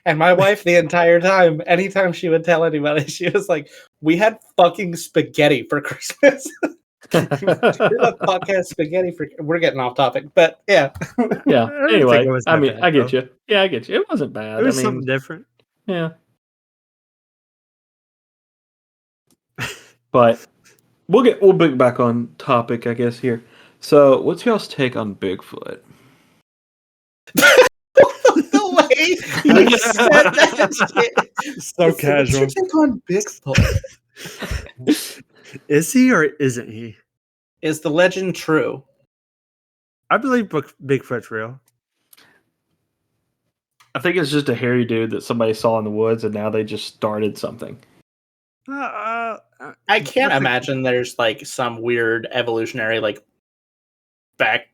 And my wife, the entire time, anytime she would tell anybody, she was like, "We had fucking spaghetti for Christmas." We had podcast spaghetti for. We're getting off topic, but yeah. Yeah. I didn't think Anyway, it was I that mean, bad, I get though. you. Yeah, I get you. It wasn't bad. It was I something mean, different. yeah. But we'll bring back on topic, I guess, here. So, what's y'all's take on Bigfoot? The way you said that shit. So What's your casual. take on Bigfoot? Is he or isn't he? Is the legend true? I believe Bigfoot's real. I think it's just a hairy dude that somebody saw in the woods, and now they just started something. I can't imagine there's like some weird evolutionary like back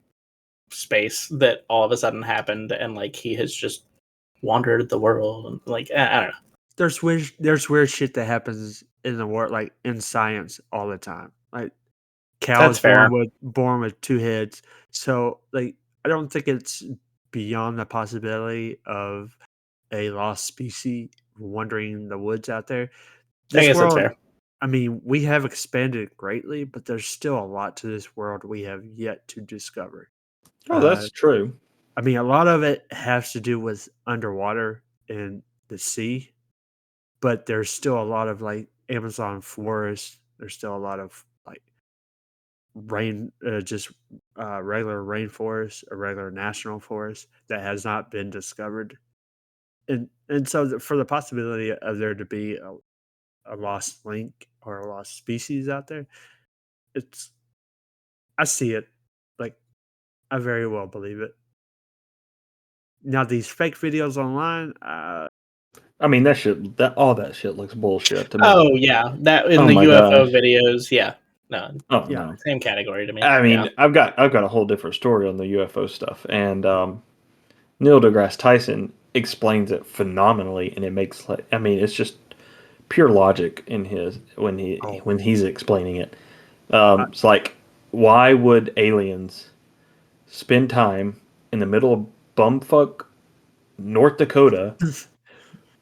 space that all of a sudden happened and like he has just wandered the world and like I don't know. There's weird shit that happens in the world, like in science, all the time. Like That's cows fair. born with two heads. So like I don't think it's beyond the possibility of a lost species wandering the woods out there. I This guess that's world, fair. I mean, we have expanded greatly, but there's still a lot to this world we have yet to discover. Oh, that's true. I mean, a lot of it has to do with underwater and the sea, but there's still a lot of like Amazon forest. There's still a lot of like regular rainforest or regular national forest that has not been discovered. And so for the possibility of there to be a lost link or a lost species out there, I see it. Like I very well believe it. Now these fake videos online, I mean, all that shit looks bullshit to me. Oh yeah, that in Oh the my UFO gosh. videos, yeah. No, Oh yeah. no. same category to me. I mean, yeah. I've got a whole different story on the UFO stuff, and Neil deGrasse Tyson explains it phenomenally, and it makes like I mean, it's just pure logic in his when he's explaining it. It's like, why would aliens spend time in the middle of bumfuck North Dakota,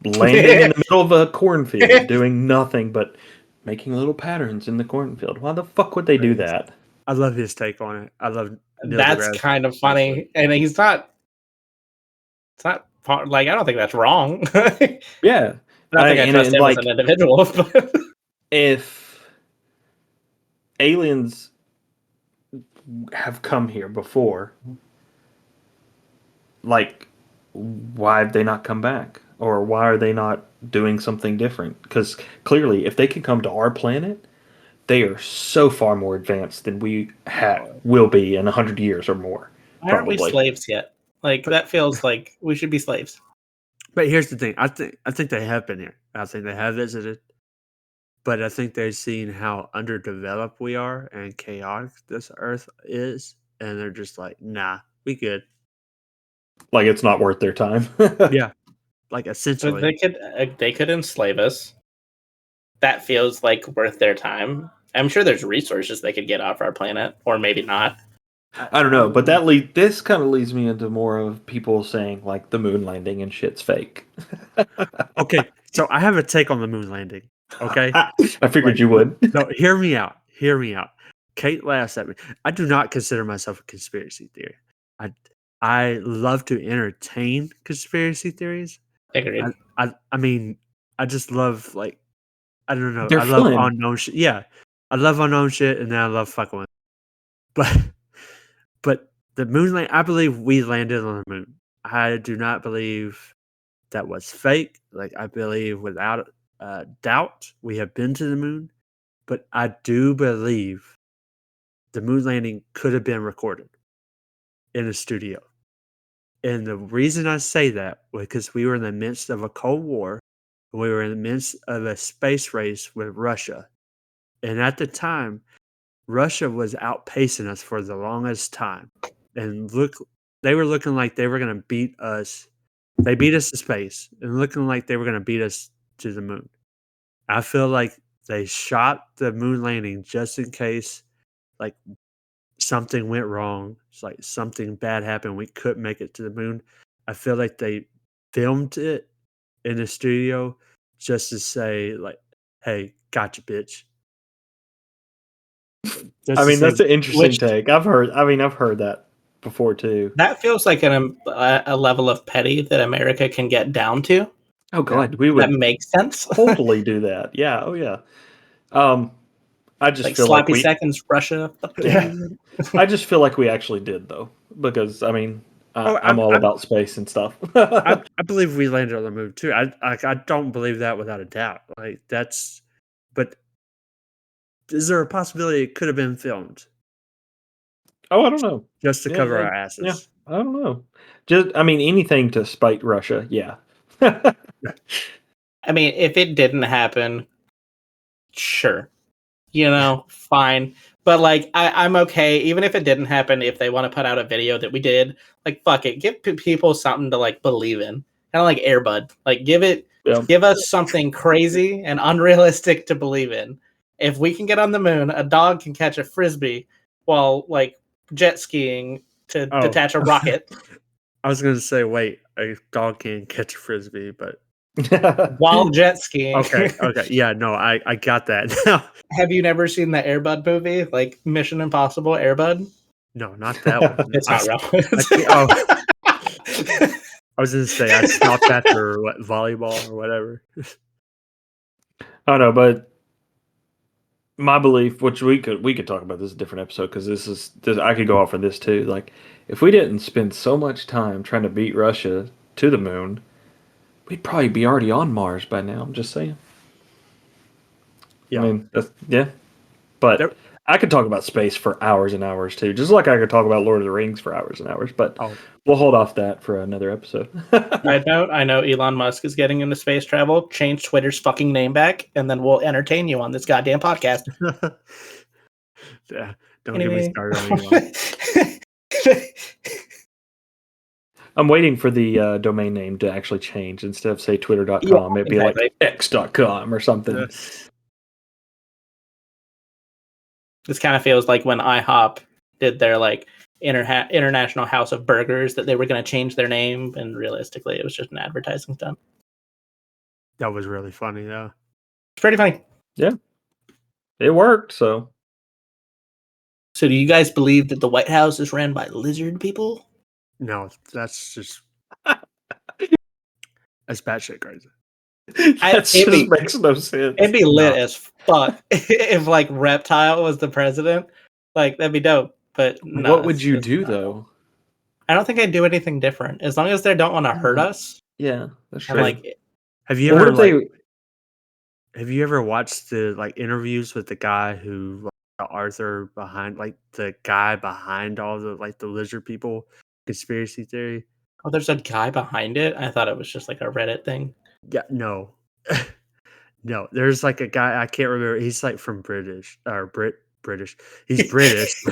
landing in the middle of a cornfield, doing nothing but making little patterns in the cornfield? Why the fuck would they do that? I love his take on it. I love Neil That's deGrasse kind of Tyson. funny, and he's not. It's not like I don't think that's wrong. Yeah, I don't think I trust him like, as an individual. But if aliens have come here before, like, why have they not come back? Or why are they not doing something different? Because clearly, if they can come to our planet, they are so far more advanced than we will be in 100 years or more. aren't we Probably. slaves yet? Like that feels like we should be slaves. But here's the thing: I think they have been here. I think they have visited, but I think they've seen how underdeveloped we are and chaotic this Earth is, and they're just like, "Nah, we good." Like, it's not worth their time. Yeah, like So essentially. they could enslave us. That feels like worth their time. I'm sure there's resources they could get off our planet, or maybe not. I don't know, but this kind of leads me into more of people saying, like, the moon landing and shit's fake. Okay, so I have a take on the moon landing. Okay, I figured Like, you would. no, hear me out. Hear me out. Kate laughs at me. I do not consider myself a conspiracy theory. I love to entertain conspiracy theories. Agreed. I mean, I just love like I don't know. They're I love fun. unknown shit. Yeah, I love unknown shit, and then I love fucking with. But but the moon land. I believe we landed on the moon. I do not believe that was fake. Like I believe without doubt we have been to the moon. But I do believe the moon landing could have been recorded in a studio. And the reason I say that was because we were in the midst of a Cold War. We were in the midst of a space race with Russia. And at the time, Russia was outpacing us for the longest time. And they were looking like they were going to beat us. They beat us to space and looking like they were going to beat us to the moon. I feel like they shot the moon landing just in case, like, something went wrong. It's like something bad happened. We couldn't make it to the moon. I feel like they filmed it in the studio just to say, like, "Hey, gotcha, bitch." Just I to mean, say, that's an interesting which- take. I've heard that before too. That feels like a level of petty that America can get down to. Oh God, we That would makes sense. totally do that. Yeah. Oh yeah. I just Like feel like sloppy we. seconds, Russia. Fuck Yeah. you. I just feel like we actually did though, because I mean, Oh, I'm all about space and stuff. I believe we landed on the moon too. I don't believe that without a doubt. Like that's, but is there a possibility it could have been filmed Oh, I don't know. just to Yeah, cover our yeah. asses? I don't know. Just, I mean, anything to spite Russia. Yeah. I mean, if it didn't happen, sure. Fine. But like, I'm okay. Even if it didn't happen, if they want to put out a video that we did, like, fuck it. Give people something to like believe in. Kind of like Airbud. Like, Yeah. give us something crazy and unrealistic to believe in. If we can get on the moon, a dog can catch a frisbee while like jet skiing to Oh. detach a rocket. I was going to say, wait, a dog can catch a frisbee, but While jet skiing. okay, yeah, no, I got that now. Have you never seen the Airbud movie, like Mission Impossible Airbud? No, not that one. It's not relevant. I was going to say I stopped after what, volleyball or whatever. I know, but my belief, which we could talk about this in a different episode, because this I could go off on this too. Like, if we didn't spend so much time trying to beat Russia to the moon, we'd probably be already on Mars by now. I'm just saying. Yeah. I mean, yeah. But There- I could talk about space for hours and hours too, just like I could talk about Lord of the Rings for hours and hours. But we'll hold off that for another episode. Side note, I know Elon Musk is getting into space travel. Change Twitter's fucking name back, and then we'll entertain you on this goddamn podcast. Yeah, don't get me started on Elon. I'm waiting for the domain name to actually change. Instead of say twitter.com, Yeah, it'd be like x.com or something. This kind of feels like when IHOP did their like International House of Burgers, that they were going to change their name, and realistically, it was just an advertising stunt. That was really funny, though. It's pretty funny. Yeah, it worked. So do you guys believe that the White House is ran by lizard people? No, that's just that's batshit crazy. that just makes no sense. It'd be lit as fuck if like Reptile was the president. Like that'd be dope. But no, what would you do though? I don't think I'd do anything different as long as they don't want to hurt us. Yeah, that's I'm true. like, Have you What ever if have you ever watched the like interviews with the guy who Arthur behind like the guy behind all the like the lizard people conspiracy theory? oh, there's a guy behind it. I thought it was just like a Reddit thing. Yeah, no. No, there's like a guy I can't remember. He's like from British or British. He's British.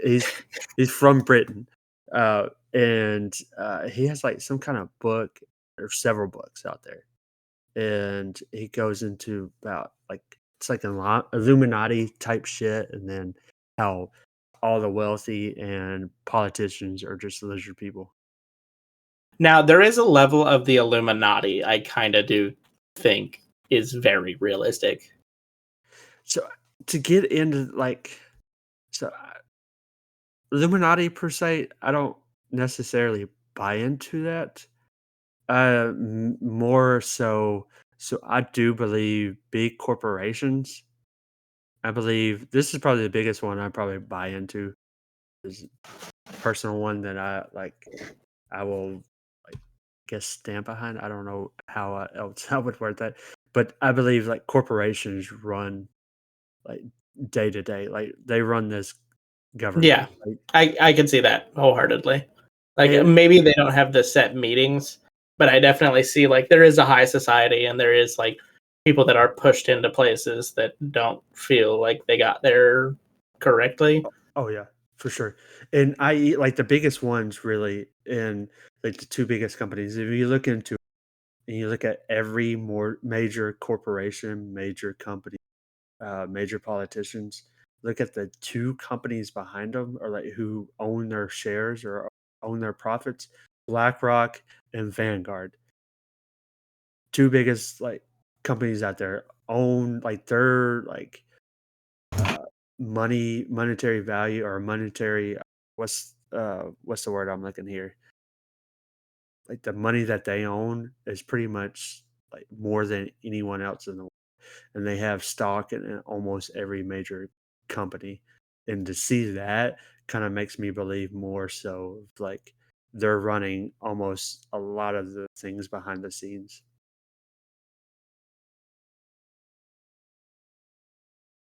he's from Britain. And he has like some kind of book or several books out there. And he goes into about like it's like Illuminati type shit, and then how all the wealthy and politicians are just lizard people. Now there is a level of the Illuminati I kind of do think is very realistic. So to get into like Illuminati per se, I don't necessarily buy into that. More so I do believe big corporations. I believe this is probably the biggest one I probably buy into. Is a personal one that I will like guess stand behind. I don't know how else I would word that, but I believe like corporations run like day to day, like they run this government. Yeah, like, I can see that wholeheartedly. Like And- maybe they don't have the set meetings, but I definitely see like there is a high society and there is like people that are pushed into places that don't feel like they got there correctly. Oh yeah, for sure. And I like the biggest ones really, and like the two biggest companies. If you look into and you look at every more major corporation, major company, major politicians, look at the two companies behind them, or like who own their shares or own their profits, BlackRock and Vanguard, two biggest like companies out there own like their like monetary value or monetary what's the word I'm looking here? Like the money that they own is pretty much like more than anyone else in the world, and they have stock in almost every major company. And to see that kind of makes me believe more so like they're running almost a lot of the things behind the scenes.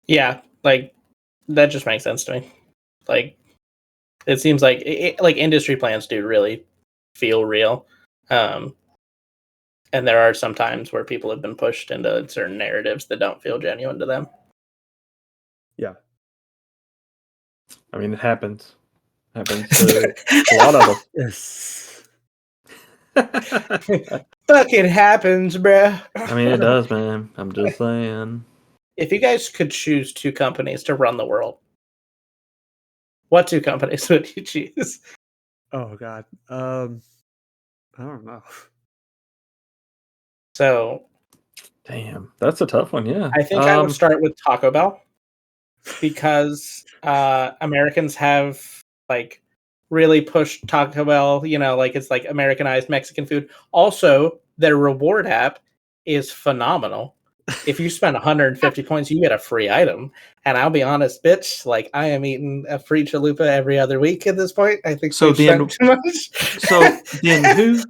Yeah, like that just makes sense to me. Like it seems like like industry plans do really feel real. Um, and there are some times where people have been pushed into certain narratives that don't feel genuine to them. Yeah. I mean, it happens. Happens to a lot of us. Yes. Fucking happens, bruh. I mean, it does, man. I'm just saying. If you guys could choose two companies to run the world, what two companies would you choose? Oh God. I don't know. So Damn, that's a tough one. Yeah. I think I would start with Taco Bell because Americans have like really pushed Taco Bell, like it's like Americanized Mexican food. Also, their reward app is phenomenal. If you spend 150 points, you get a free item. And I'll be honest, bitch, like I am eating a free chalupa every other week at this point. I think So they've then- spent too much. So then,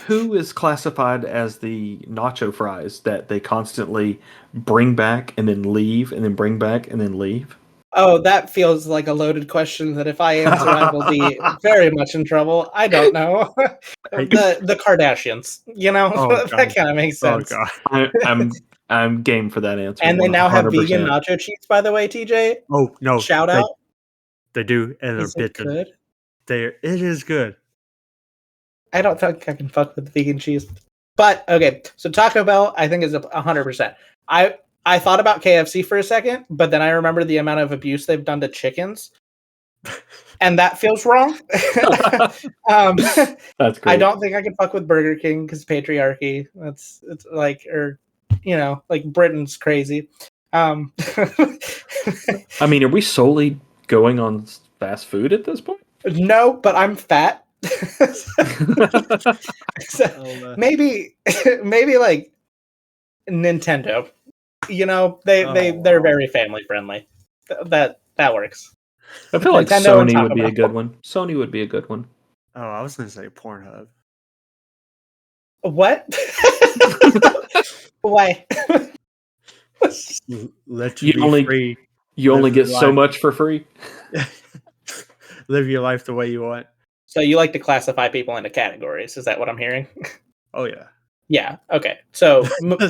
who is classified as the nacho fries that they constantly bring back and then leave and then bring back and then leave? Oh, that feels like a loaded question that if I answer, I will be very much in trouble. I don't know. the Kardashians, Oh, that God. kind of makes Oh sense. God. I'm game for that answer. And they now have 100%. vegan nacho cheese, by the way, TJ. Oh no. Shout they, out. They do, and they're Is it bitter. good? It is good. I don't think I can fuck with vegan cheese. But okay, so Taco Bell, I think is 100%. I thought about KFC for a second, but then I remember the amount of abuse they've done to chickens, and that feels wrong. That's great. I don't think I can fuck with Burger King because patriarchy. It's like, or like Britain's crazy. I mean, are we solely going on fast food at this point? No, but I'm fat. So, maybe like Nintendo. They're very family friendly. That works. I feel like Nintendo and Sony Taco would be a Bell. good one. Sony would be a good one. Oh, I was gonna say Pornhub. What? Why? Let You you be only- free. You only Live get your so life. much for free. Live your life the way you want. So you like to classify people into categories? Is that what I'm hearing? Oh yeah. Yeah. Okay. So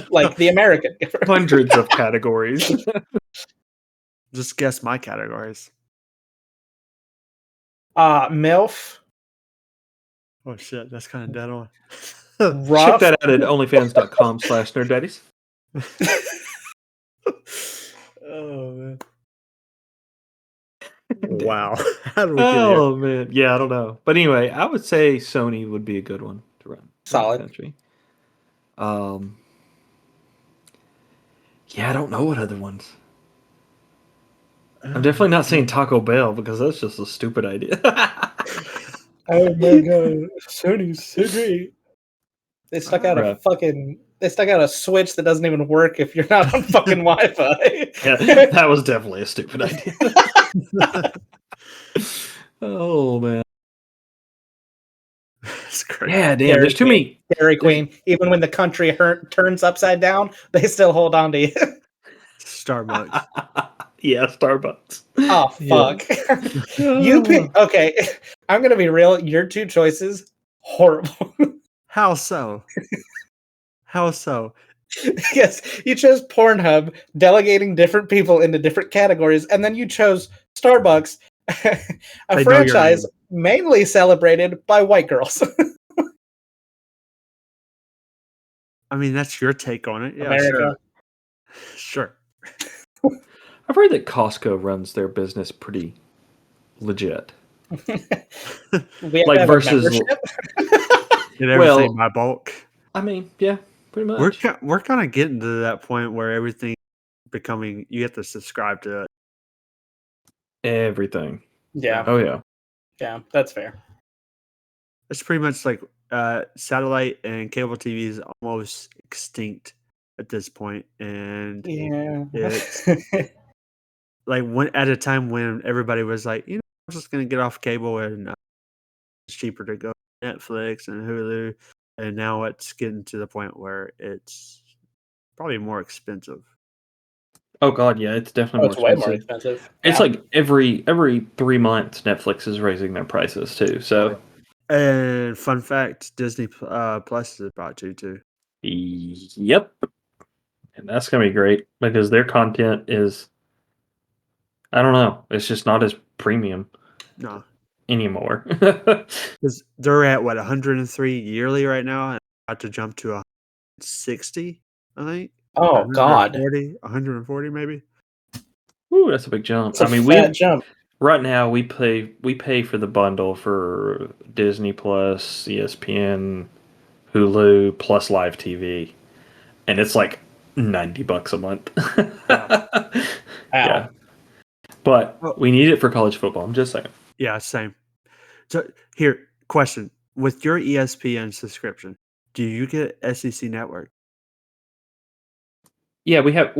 like the American. Hundreds of categories. Just guess my categories. MILF. Oh shit, that's kind of dead on. Rough. Check that out at onlyfans.com/nerddaddies. Oh man. Wow. How do we get here? Oh man, yeah, I don't know, but anyway, I would say Sony would be a good one to run. Solid. The country. Yeah, I don't know what other ones. I'm definitely not saying Taco Bell because that's just a stupid idea. Oh my god, Sony's so great. They stuck out Bruh. They stuck out a switch that doesn't even work if you're not on fucking Wi-Fi. Yeah, that was definitely a stupid idea. Oh man. That's great. Yeah, damn. Dairy There's too Queen. many. Dairy Queen. Even when the country turns upside down, they still hold on to you. Starbucks. Yeah, Starbucks. Oh fuck. You pick. Okay, I'm gonna be real. Your two choices horrible. How so? How so? Yes, you chose Pornhub, delegating different people into different categories, and then you chose Starbucks, a know your franchise name. mainly celebrated by white girls. I mean, that's your take on it. Yeah, America. sure. Sure. All I've heard that Costco runs their business pretty legit. We have Like to have versus- a membership. Get everything Well- by bulk. I mean, yeah, pretty much. We're kind of getting to that point where everything becoming you have to subscribe to it. Everything. Yeah, Oh yeah. yeah, that's fair. It's pretty much like satellite and cable TV is almost extinct at this point, and Yeah. it's like when at a time when everybody was like, I'm just gonna get off cable and it's cheaper to go Netflix and Hulu, and now it's getting to the point where it's probably more expensive. Oh god, yeah, it's definitely Oh, it's more way expensive. more expensive. It's Yeah. like every 3 months Netflix is raising their prices too. So And fun fact, Disney Plus is about to too. yep. And that's gonna be great because their content is, I don't know, it's just not as premium No, anymore. because they're at what 103 yearly right now, and about to jump to 160, I think. Oh God, 140 maybe. Ooh, that's a big jump. it's a I mean, fat jump. right now we pay for the bundle for Disney Plus, ESPN, Hulu plus live TV, and it's like $90 a month. Yeah, but Well- we need it for college football. I'm just saying. Yeah, same. So here, question: with your ESPN subscription, do you get SEC Network? Yeah, we have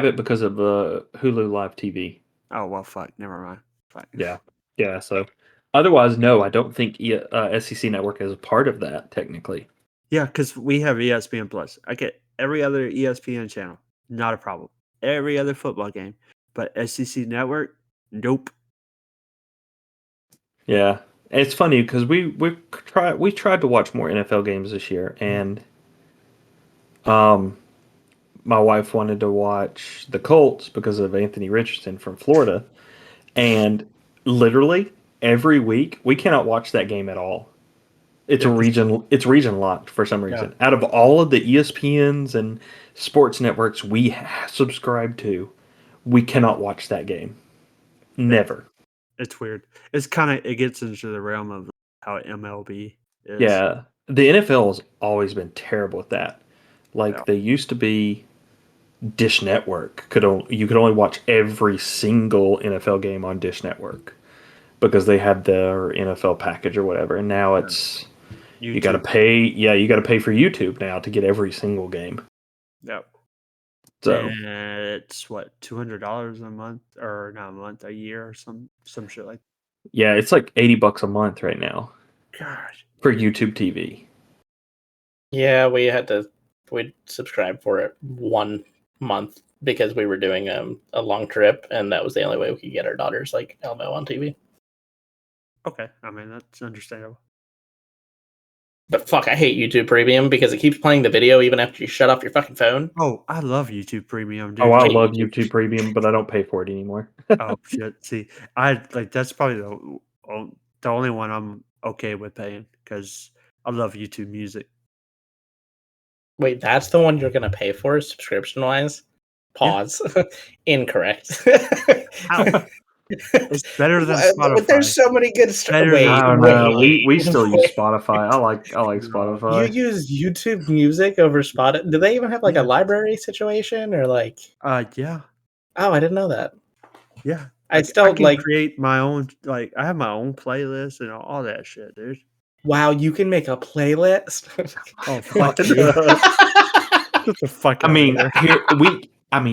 it because of Hulu Live TV. Oh well, fuck. Never mind. Fuck. Yeah. So otherwise, no, I don't think SEC Network is a part of that technically. Yeah, because we have ESPN Plus. I get every other ESPN channel, not a problem. Every other football game, but SEC Network, nope. Yeah, it's funny because we tried to watch more NFL games this year, and my wife wanted to watch the Colts because of Anthony Richardson from Florida, and literally every week we cannot watch that game at all. It's region locked for some reason. Out of all of the ESPNs and sports networks we subscribe to, we cannot watch that game. Never. It's weird. It gets into the realm of how MLB is. Yeah, the NFL has always been terrible with that. Like Yeah. they used to be, Dish Network you could only watch every single NFL game on Dish Network because they had their NFL package or whatever. And now it's you got to YouTube. pay. Yeah, you got to pay for YouTube now to get every single game. Yep. So And it's what $200 a month, or not a month, a year, or some shit like. yeah, it's like $80 a month right now Gosh. for YouTube TV. Yeah, we subscribed for it 1 month because we were doing a long trip, and that was the only way we could get our daughters like Elmo on TV. Okay, I mean that's understandable. But fuck, I hate YouTube Premium because it keeps playing the video even after you shut off your fucking phone. Oh, I love YouTube Premium, dude. Oh, I hate love YouTube. YouTube Premium, but I don't pay for it anymore. Oh shit! See, I like that's probably the only one I'm okay with paying because I love YouTube Music. Wait, that's the one you're gonna pay for subscription wise? Pause. Incorrect. How? It's better than But Spotify. there's so many good Better wait, than- I don't know. wait, We still use wait. Spotify. I like No. Spotify. You use YouTube Music over Spotify? Do they even have like Yeah. a library situation or like? Yeah, Oh, I didn't know that. yeah. I still can like. create my own. Like I have my own playlist and all that shit, dude. Wow, you can make a playlist. Oh fuck! What? you. Get the fuck I out mean, of here.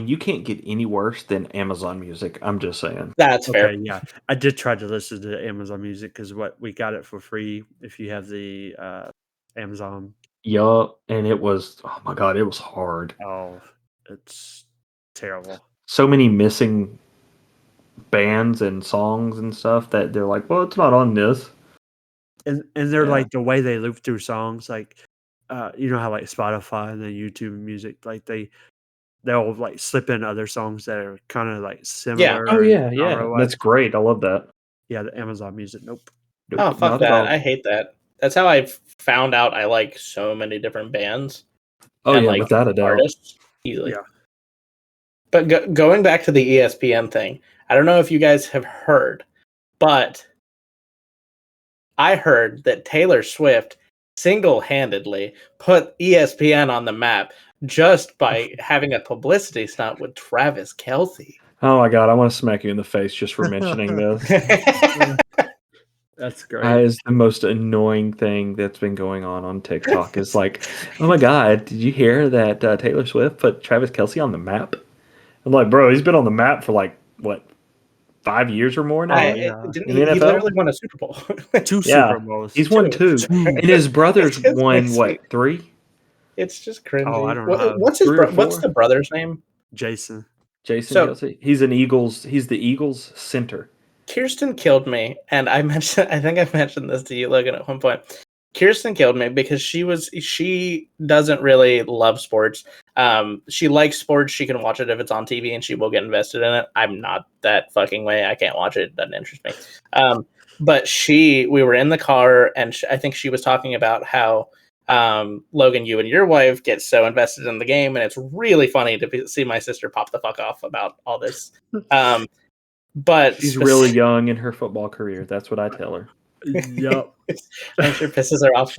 you can't get any worse than Amazon Music. I'm just saying. That's fair. Okay, yeah. I did try to listen to Amazon Music because we got it for free if you have the Amazon. Yup, and it was, oh my god, it was hard. Oh, it's terrible. So many missing bands and songs and stuff that they're like, well, it's not on this. And they're Yeah. like the way they loop through songs, like you know how like Spotify and then YouTube Music, like they'll like slip in other songs that are kind of like similar. Oh yeah, in yeah. genre-wise. That's great. I love that. Yeah, the Amazon Music. Nope. Nope, Oh fuck not at that! all. I hate that. That's how I found out I like so many different bands Oh and yeah, like without a doubt. artists easily. Yeah. But going back to the ESPN thing, I don't know if you guys have heard, but I heard that Taylor Swift single-handedly put ESPN on the map just by having a publicity stunt with Travis Kelce. Oh my god, I want to smack you in the face just for mentioning this. That's great. That is the most annoying thing that's been going on TikTok. Is like, oh my god, did you hear that Taylor Swift put Travis Kelce on the map? I'm like, bro, he's been on the map for like what, 5 years or more now Didn't in the he NFL. literally won a Super Bowl? 2 Yeah, Super Bowls. he's won two, and his brothers It just won makes what, me- 3? It's just cringy. Oh, I don't know. What's his 3 or what's 4? the brother's name? Jason. Jason So- Kelce. He's an Eagles. He's the Eagles center. Kirsten killed me, and I think I mentioned this to you, Logan, at one point. Kirsten killed me because she doesn't really love sports. She likes sports. She can watch it if it's on TV, and she will get invested in it. I'm not that fucking way. I can't watch it. It doesn't interest me. But we were in the car, and I think she was talking about how Logan, you and your wife get so invested in the game, and it's really funny to see my sister pop the fuck off about all this. But She's really young in her football career. That's what I tell her. Yup. I'm sure pisses her off.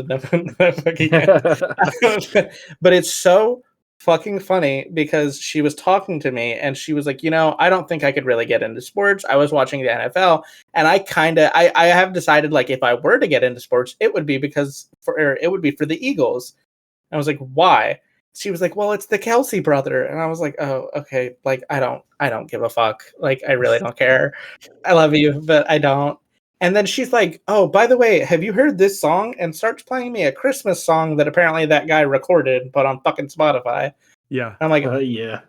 But it's so fucking funny because she was talking to me and she was like, I don't think I could really get into sports. I was watching the NFL, and I have decided, like, if I were to get into sports, it would be for the Eagles. I was like, why? She was like, well, it's the Kelce brother. And I was like, oh, okay. Like, I don't give a fuck. Like, I really don't care. I love you, but I don't. And then she's like, oh, by the way, have you heard this song? And starts playing me a Christmas song that apparently that guy recorded and put on fucking Spotify. Yeah. And I'm like, yeah.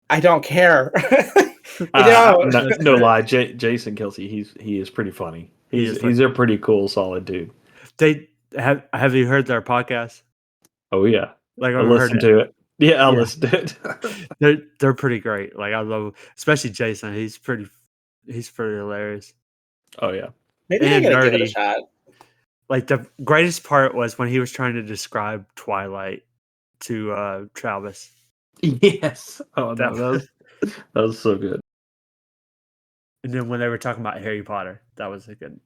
I don't care. I don't. No lie, Jason Kelce, he is pretty funny. He's a pretty cool, solid dude. They have you heard their podcast? Oh yeah. Like, I I've heard listened to it. Yeah, I Yeah. listened to it. They're pretty great. Like, I love, especially Jason. He's pretty hilarious. Oh yeah. Maybe I And gotta give it a nerdy. shot. Like, the greatest part was when he was trying to describe Twilight to Travis. Yes. Oh no, That- that was so good. And then when they were talking about Harry Potter, that was a good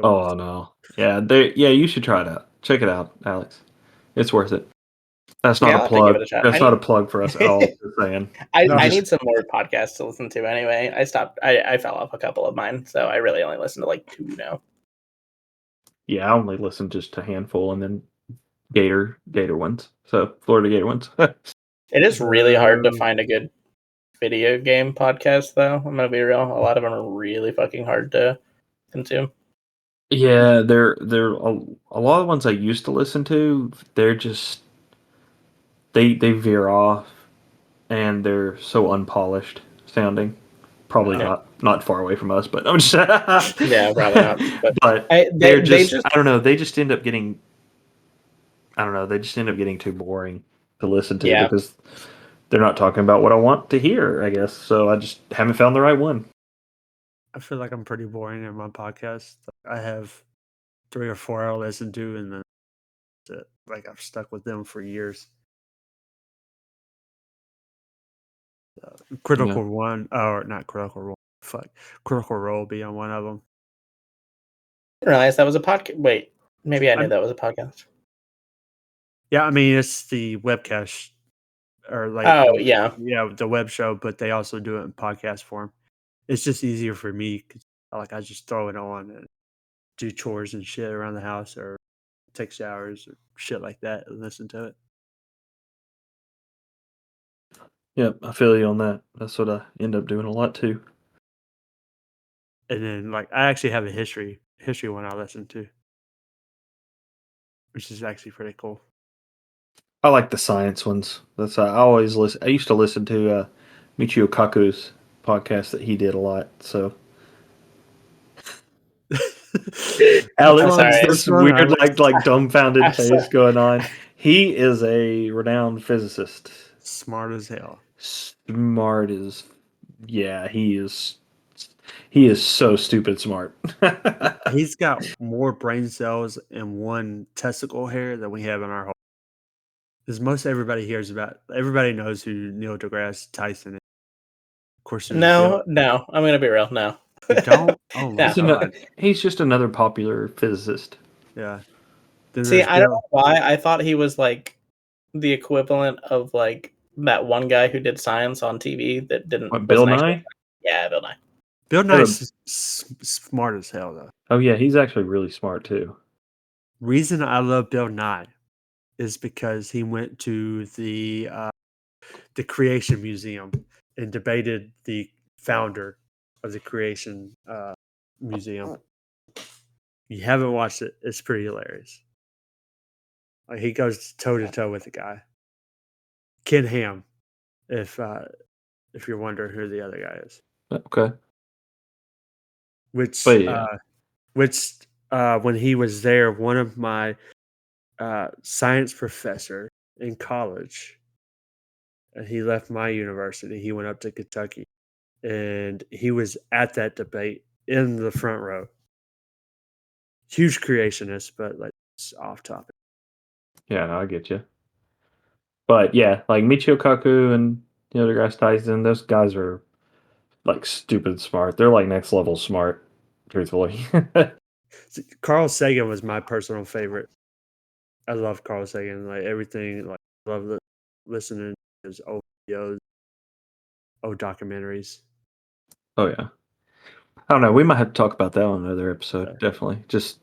Oh one. no. Yeah, you should try it out. Check it out, Alex. It's worth it. That's not Yeah, I'll a have to give plug. it a shot. That's not a plug for us at all. Just saying. I need some more podcasts to listen to anyway. I fell off a couple of mine, so I really only listen to like 2 now. Yeah, I only listen just to a handful, and then Gator ones. So Florida Gator ones. It is really hard to find a good video game podcast, though. I'm gonna be real. A lot of them are really fucking hard to consume. Yeah, they're a lot of the ones I used to listen to. They're just they veer off, and they're so unpolished sounding. Probably Yeah. not far away from us, but I'm just Yeah, probably not. But they're just I don't know. They just end up getting They just end up getting too boring to listen to because they're not talking about what I want to hear, I guess. So I just haven't found the right one. I feel like I'm pretty boring in my podcast. I have 3 or 4 I listen to, and then that's it. Like, I've stuck with them for years. Critical One, or not Critical Role. Fuck, Critical Role will be on one of them. I didn't realize that was a podcast. Wait, maybe I knew that was a podcast. Yeah, I mean, it's the webcast, or like, the web show, but they also do it in podcast form. It's just easier for me because I just throw it on and do chores and shit around the house, or take showers or shit like that, and listen to it. Yep, I feel you on that. That's what I end up doing a lot too. And then, like, I actually have a history one I listen to, which is actually pretty cool. I like the science ones. That's I always listen. I used to listen to Michio Kaku's podcast that he did a lot. So Alex sorry. has this weird, like dumbfounded I'm face sorry. going on. He is a renowned physicist. Smart as hell. Smart as, yeah, he is. He is so stupid smart. He's got more brain cells in one testicle hair than we have in our whole. Because everybody knows who Neil deGrasse Tyson is. Of course, there's No, I'm gonna be real. No. Bill. You don't? Oh my No. god! He's just another popular physicist. Yeah. Then See, there's I don't Bill. know why. I thought he was like the equivalent of like that one guy who did science on TV that didn't. What, Bill wasn't actually- Nye? Yeah, Bill Nye. Bill Nye's smart as hell, though. Oh yeah, he's actually really smart too. Reason I love Bill Nye is because he went to the Creation Museum and debated the founder of the Creation Museum. You haven't watched it; it's pretty hilarious. Like, he goes toe to toe with the guy, Ken Ham. If you're wondering who the other guy is, Okay. which But yeah. when he was there, one of my science professor in college, and he left my university. He went up to Kentucky, and he was at that debate in the front row. Huge creationist, but like it's off topic. Yeah, no, I get you. But yeah, like Michio Kaku and the other guys, Tyson, those guys are like stupid smart. They're like next level smart, truthfully. Carl Sagan was my personal favorite. I love Carl Sagan. Like everything. Like love listening to his old videos, old documentaries. Oh yeah. I don't know. We might have to talk about that on another episode. Yeah. Definitely. Just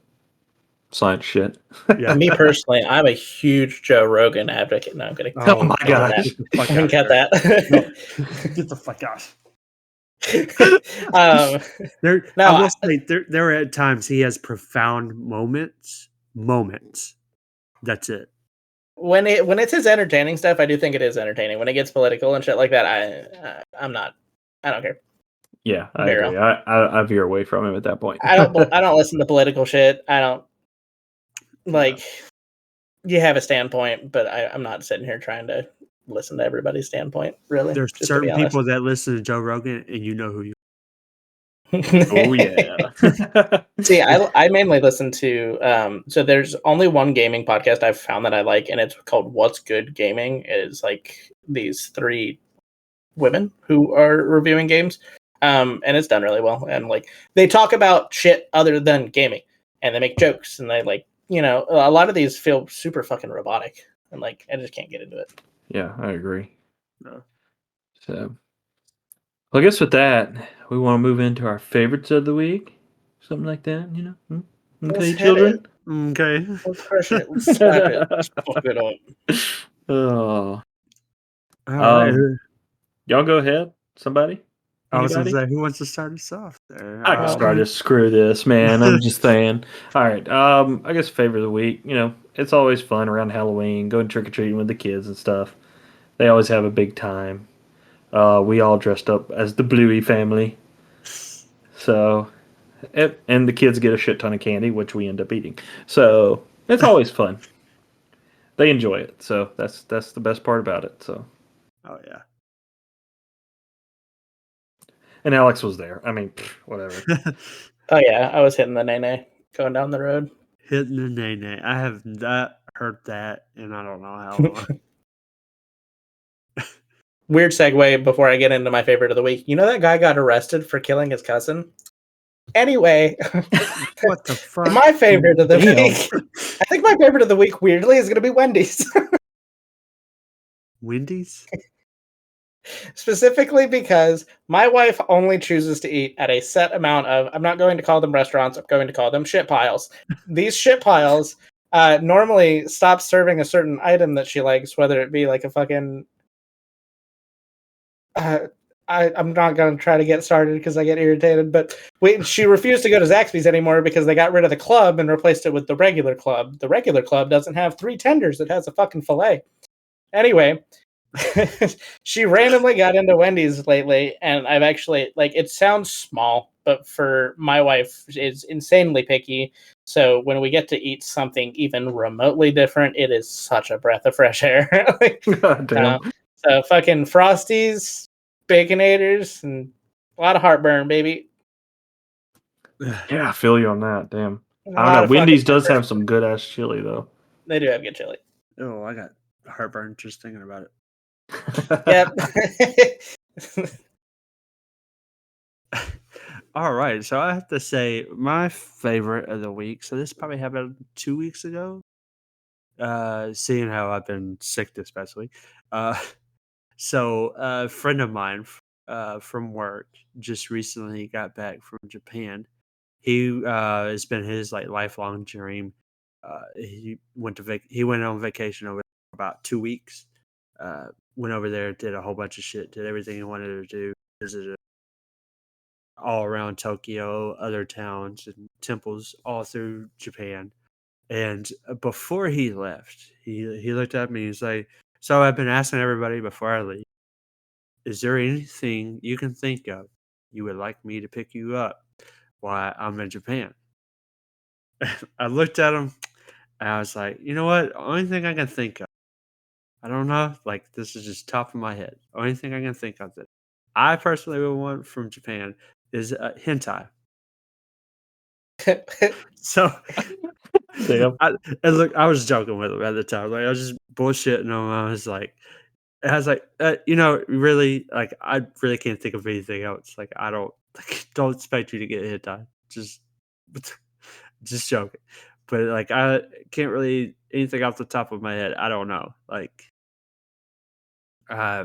science shit. Yeah. Me personally, I'm a huge Joe Rogan advocate. No, I'm kidding. Oh my gosh. Get the fuck I out got of there. that. Get the fuck out. No, I will say there are at times he has profound moments. That's it. when it's his entertaining stuff, I do think it is entertaining. When it gets political and shit like that, I'm not. I don't care. Yeah, I Very agree. I veer away from him at that point. I don't listen to political shit. I don't like. You have a standpoint, but I'm not sitting here trying to listen to everybody's standpoint. Really, There's just to be certain honest. people that listen to Joe Rogan, and you know who you. Oh yeah. See, I mainly listen to so there's only one gaming podcast I've found that I like, and it's called What's Good Gaming. It is like these three women who are reviewing games, and it's done really well. And like they talk about shit other than gaming, and they make jokes, and they like a lot of these feel super fucking robotic, and like I just can't get into it. Yeah, I agree. No. So, well, I guess with that, we want to move into our favorites of the week, something like that. Okay, Let's hit children. Okay. Let's crush it. Let's slap it. Let's fuck it up. Oh, All right. y'all go ahead. Somebody. I was gonna Anybody? say, who wants to start us off there? I can start it. Screw this, man. I'm just saying. All right. I guess favorite of the week. It's always fun around Halloween, going trick or treating with the kids and stuff. They always have a big time. We all dressed up as the Bluey family. So, and the kids get a shit ton of candy, which we end up eating. So it's always fun. They enjoy it. So that's the best part about it. So. Oh yeah. And Alex was there. I mean, whatever. Oh yeah, I was hitting the nay going down the road. Hitting the nay. I have not heard that, and I don't know how long. Weird segue before I get into my favorite of the week. You know that guy got arrested for killing his cousin? Anyway, What the fuck? my favorite of the Damn. week. I think my favorite of the week, weirdly, is going to be Wendy's. Wendy's? Specifically because my wife only chooses to eat at a set amount of, I'm not going to call them restaurants, I'm going to call them shit piles. These shit piles normally stop serving a certain item that she likes, whether it be like a fucking... I'm not going to try to get started because I get irritated, but she refused to go to Zaxby's anymore because they got rid of the club and replaced it with the regular club. The regular club doesn't have 3 tenders, it has a fucking fillet. Anyway... she randomly got into Wendy's lately, and I've actually it sounds small, but for my wife is insanely picky. So when we get to eat something even remotely different, it is such a breath of fresh air. God damn. So fucking Frosties, Baconators, and a lot of heartburn, baby. Yeah, I feel you on that. Damn. A I lot don't know. of Wendy's fucking does heartburn. have some good ass chili though. They do have good chili. Oh, I got heartburn just thinking about it. Yep. All right, so I have to say my favorite of the week. So this probably happened 2 weeks ago. Seeing how I've been sick this past week. Uh, so a friend of mine from work just recently got back from Japan. He has been his like lifelong dream. He went on vacation over there for about 2 weeks. Went over there, did a whole bunch of shit, did everything he wanted to do, visited all around Tokyo, other towns and temples all through Japan. And before he left, he looked at me and he's like, "So I've been asking everybody before I leave, is there anything you can think of you would like me to pick you up while I'm in Japan?" I looked at him and I was like, "You know what? Only thing I can think of, I don't know, like this is just top of my head. Only thing I can think of that I personally would want from Japan is hentai." So Damn. and look, I was joking with him at the time. Like I was just bullshitting him. I was like, really, like I really can't think of anything else. Like I don't don't expect you to get hentai. Just just joking. But like I can't really anything off the top of my head. I don't know. Like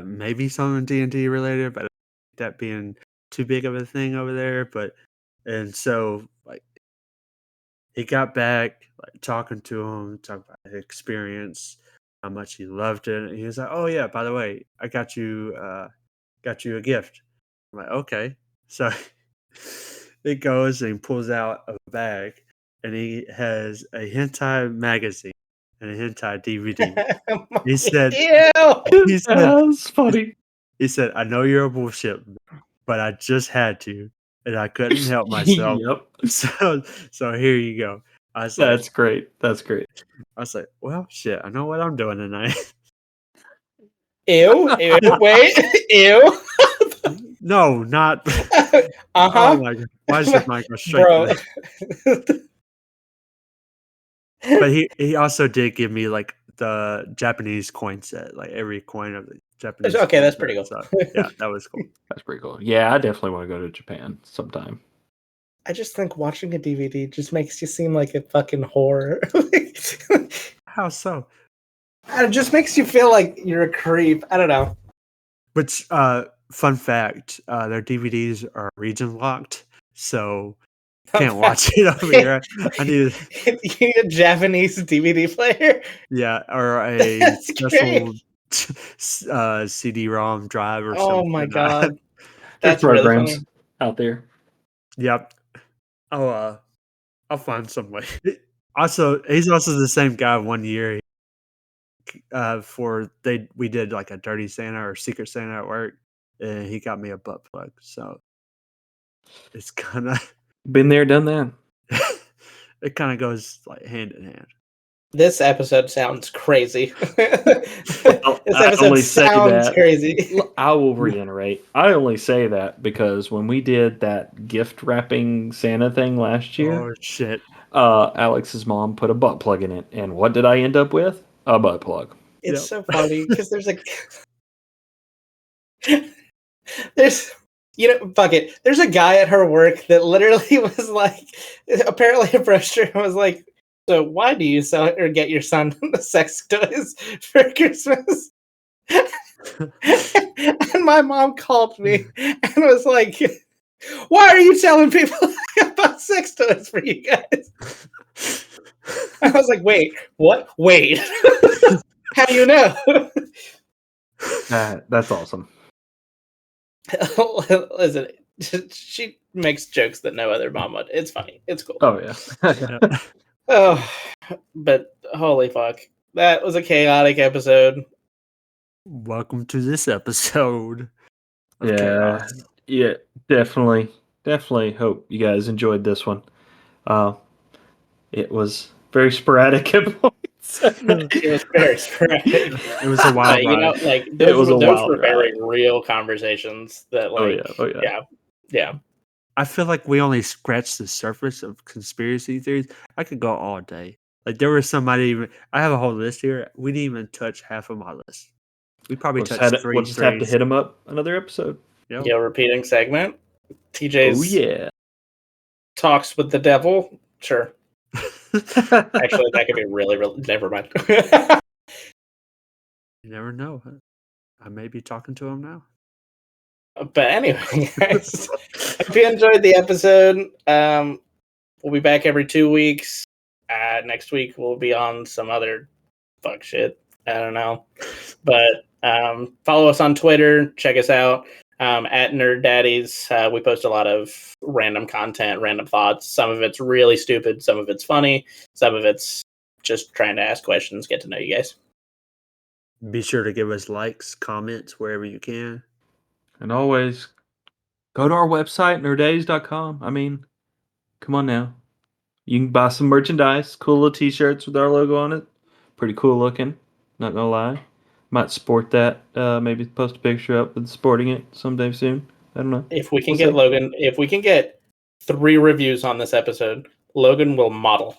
maybe something D&D related, but I don't think that being too big of a thing over there. But and so like he got back, like talking to him, talking about his experience, how much he loved it. And he was like, "Oh yeah, by the way, I got you a gift." I'm like, "Okay." So it goes and he pulls out a bag and he has a hentai magazine and a hentai DVD. He said Ew. he said That's funny. he said, "I know you're a bullshit, but I just had to, and I couldn't help myself. Yep. So here you go." I was like, That's great. That's great. "Well, shit, I know what I'm doing tonight." Ew. Ew. Wait. Ew. No, not. Uh Oh huh. my god, why is your mic go straight Bro. to that? But he also did give me like the Japanese coin set, like every coin of the Japanese. Okay, coin that's set, pretty cool. So, yeah, that was cool. That's pretty cool. Yeah, I definitely want to go to Japan sometime. I just think watching a DVD just makes you seem like a fucking whore. How so? It just makes you feel like you're a creep. I don't know. But fun fact, their DVDs are region locked, so can't watch it over here. I need, You need a Japanese DVD player. yeah, or a That's special great. CD-ROM drive or Oh something. my god, There's that's really programs funny. out there. Yep. I'll find some way. Also, he's also the same guy. One year, we did like a dirty Santa or secret Santa at work, and he got me a butt plug. So it's kind of Been there, done that. it kind of goes like hand in hand. This episode sounds crazy. Well, This I episode only say sounds that. crazy. I will reiterate. I only say that because when we did that gift wrapping Santa thing last year, Oh shit! Alex's mom put a butt plug in it, and what did I end up with? A butt plug. It's Yep. so funny because there's fuck it. There's a guy at her work that literally was like, apparently approached her and was like, "So why do you sell or get your son the sex toys for Christmas?" And my mom called me and was like, "Why are you telling people about sex toys for you guys?" I was like, "Wait, what? Wait, how do you know?" That's awesome. Listen, she makes jokes that no other mom would. It's funny. It's cool. Oh yeah. Oh, but holy fuck. That was a chaotic episode. Welcome to this episode. Of Yeah, Chaos. yeah, definitely hope you guys enjoyed this one. It was very sporadic at points. It was very sporadic. It was a wild ride. like It those, was a those wild were very ride. real conversations that like Oh yeah. yeah. I feel like we only scratched the surface of conspiracy theories. I could go all day. Like there was somebody. I have a whole list here. We didn't even touch half of my list. We probably touched three. We'll just have to hit them up another episode. Yep. Repeating segment. TJ's Oh yeah. talks with the devil. Sure. Actually, that could be really, really. Never mind. You never know. I may be talking to him now. But anyway, guys, if you enjoyed the episode, we'll be back every 2 weeks. Next week we'll be on some other fuck shit. I don't know. But follow us on Twitter. Check us out at Nerd Daddies. We post a lot of random content, random thoughts. Some of it's really stupid. Some of it's funny. Some of it's just trying to ask questions, get to know you guys. Be sure to give us likes, comments wherever you can. And always go to our website, nerddaddies.com. I mean, come on now. You can buy some merchandise, cool little t-shirts with our logo on it. Pretty cool looking, not gonna lie. Might sport that, maybe post a picture up with sporting it someday soon. I don't know. If we can We'll get see. Logan, if we can get 3 reviews on this episode, Logan will model.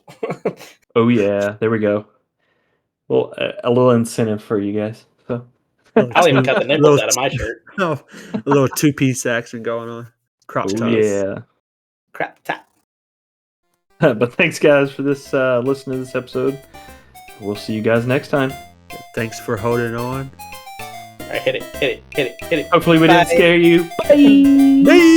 Oh yeah, there we go. Well, a little incentive for you guys. So I'll even cut the nipples out of my shirt. Oh, a little 2-piece action going on. Crop oh toes. yeah. Crap top. But thanks guys for this listening to this episode. We'll see you guys next time. Thanks for holding on. All right, hit it. Hopefully we Bye. didn't scare you. Bye. Bye.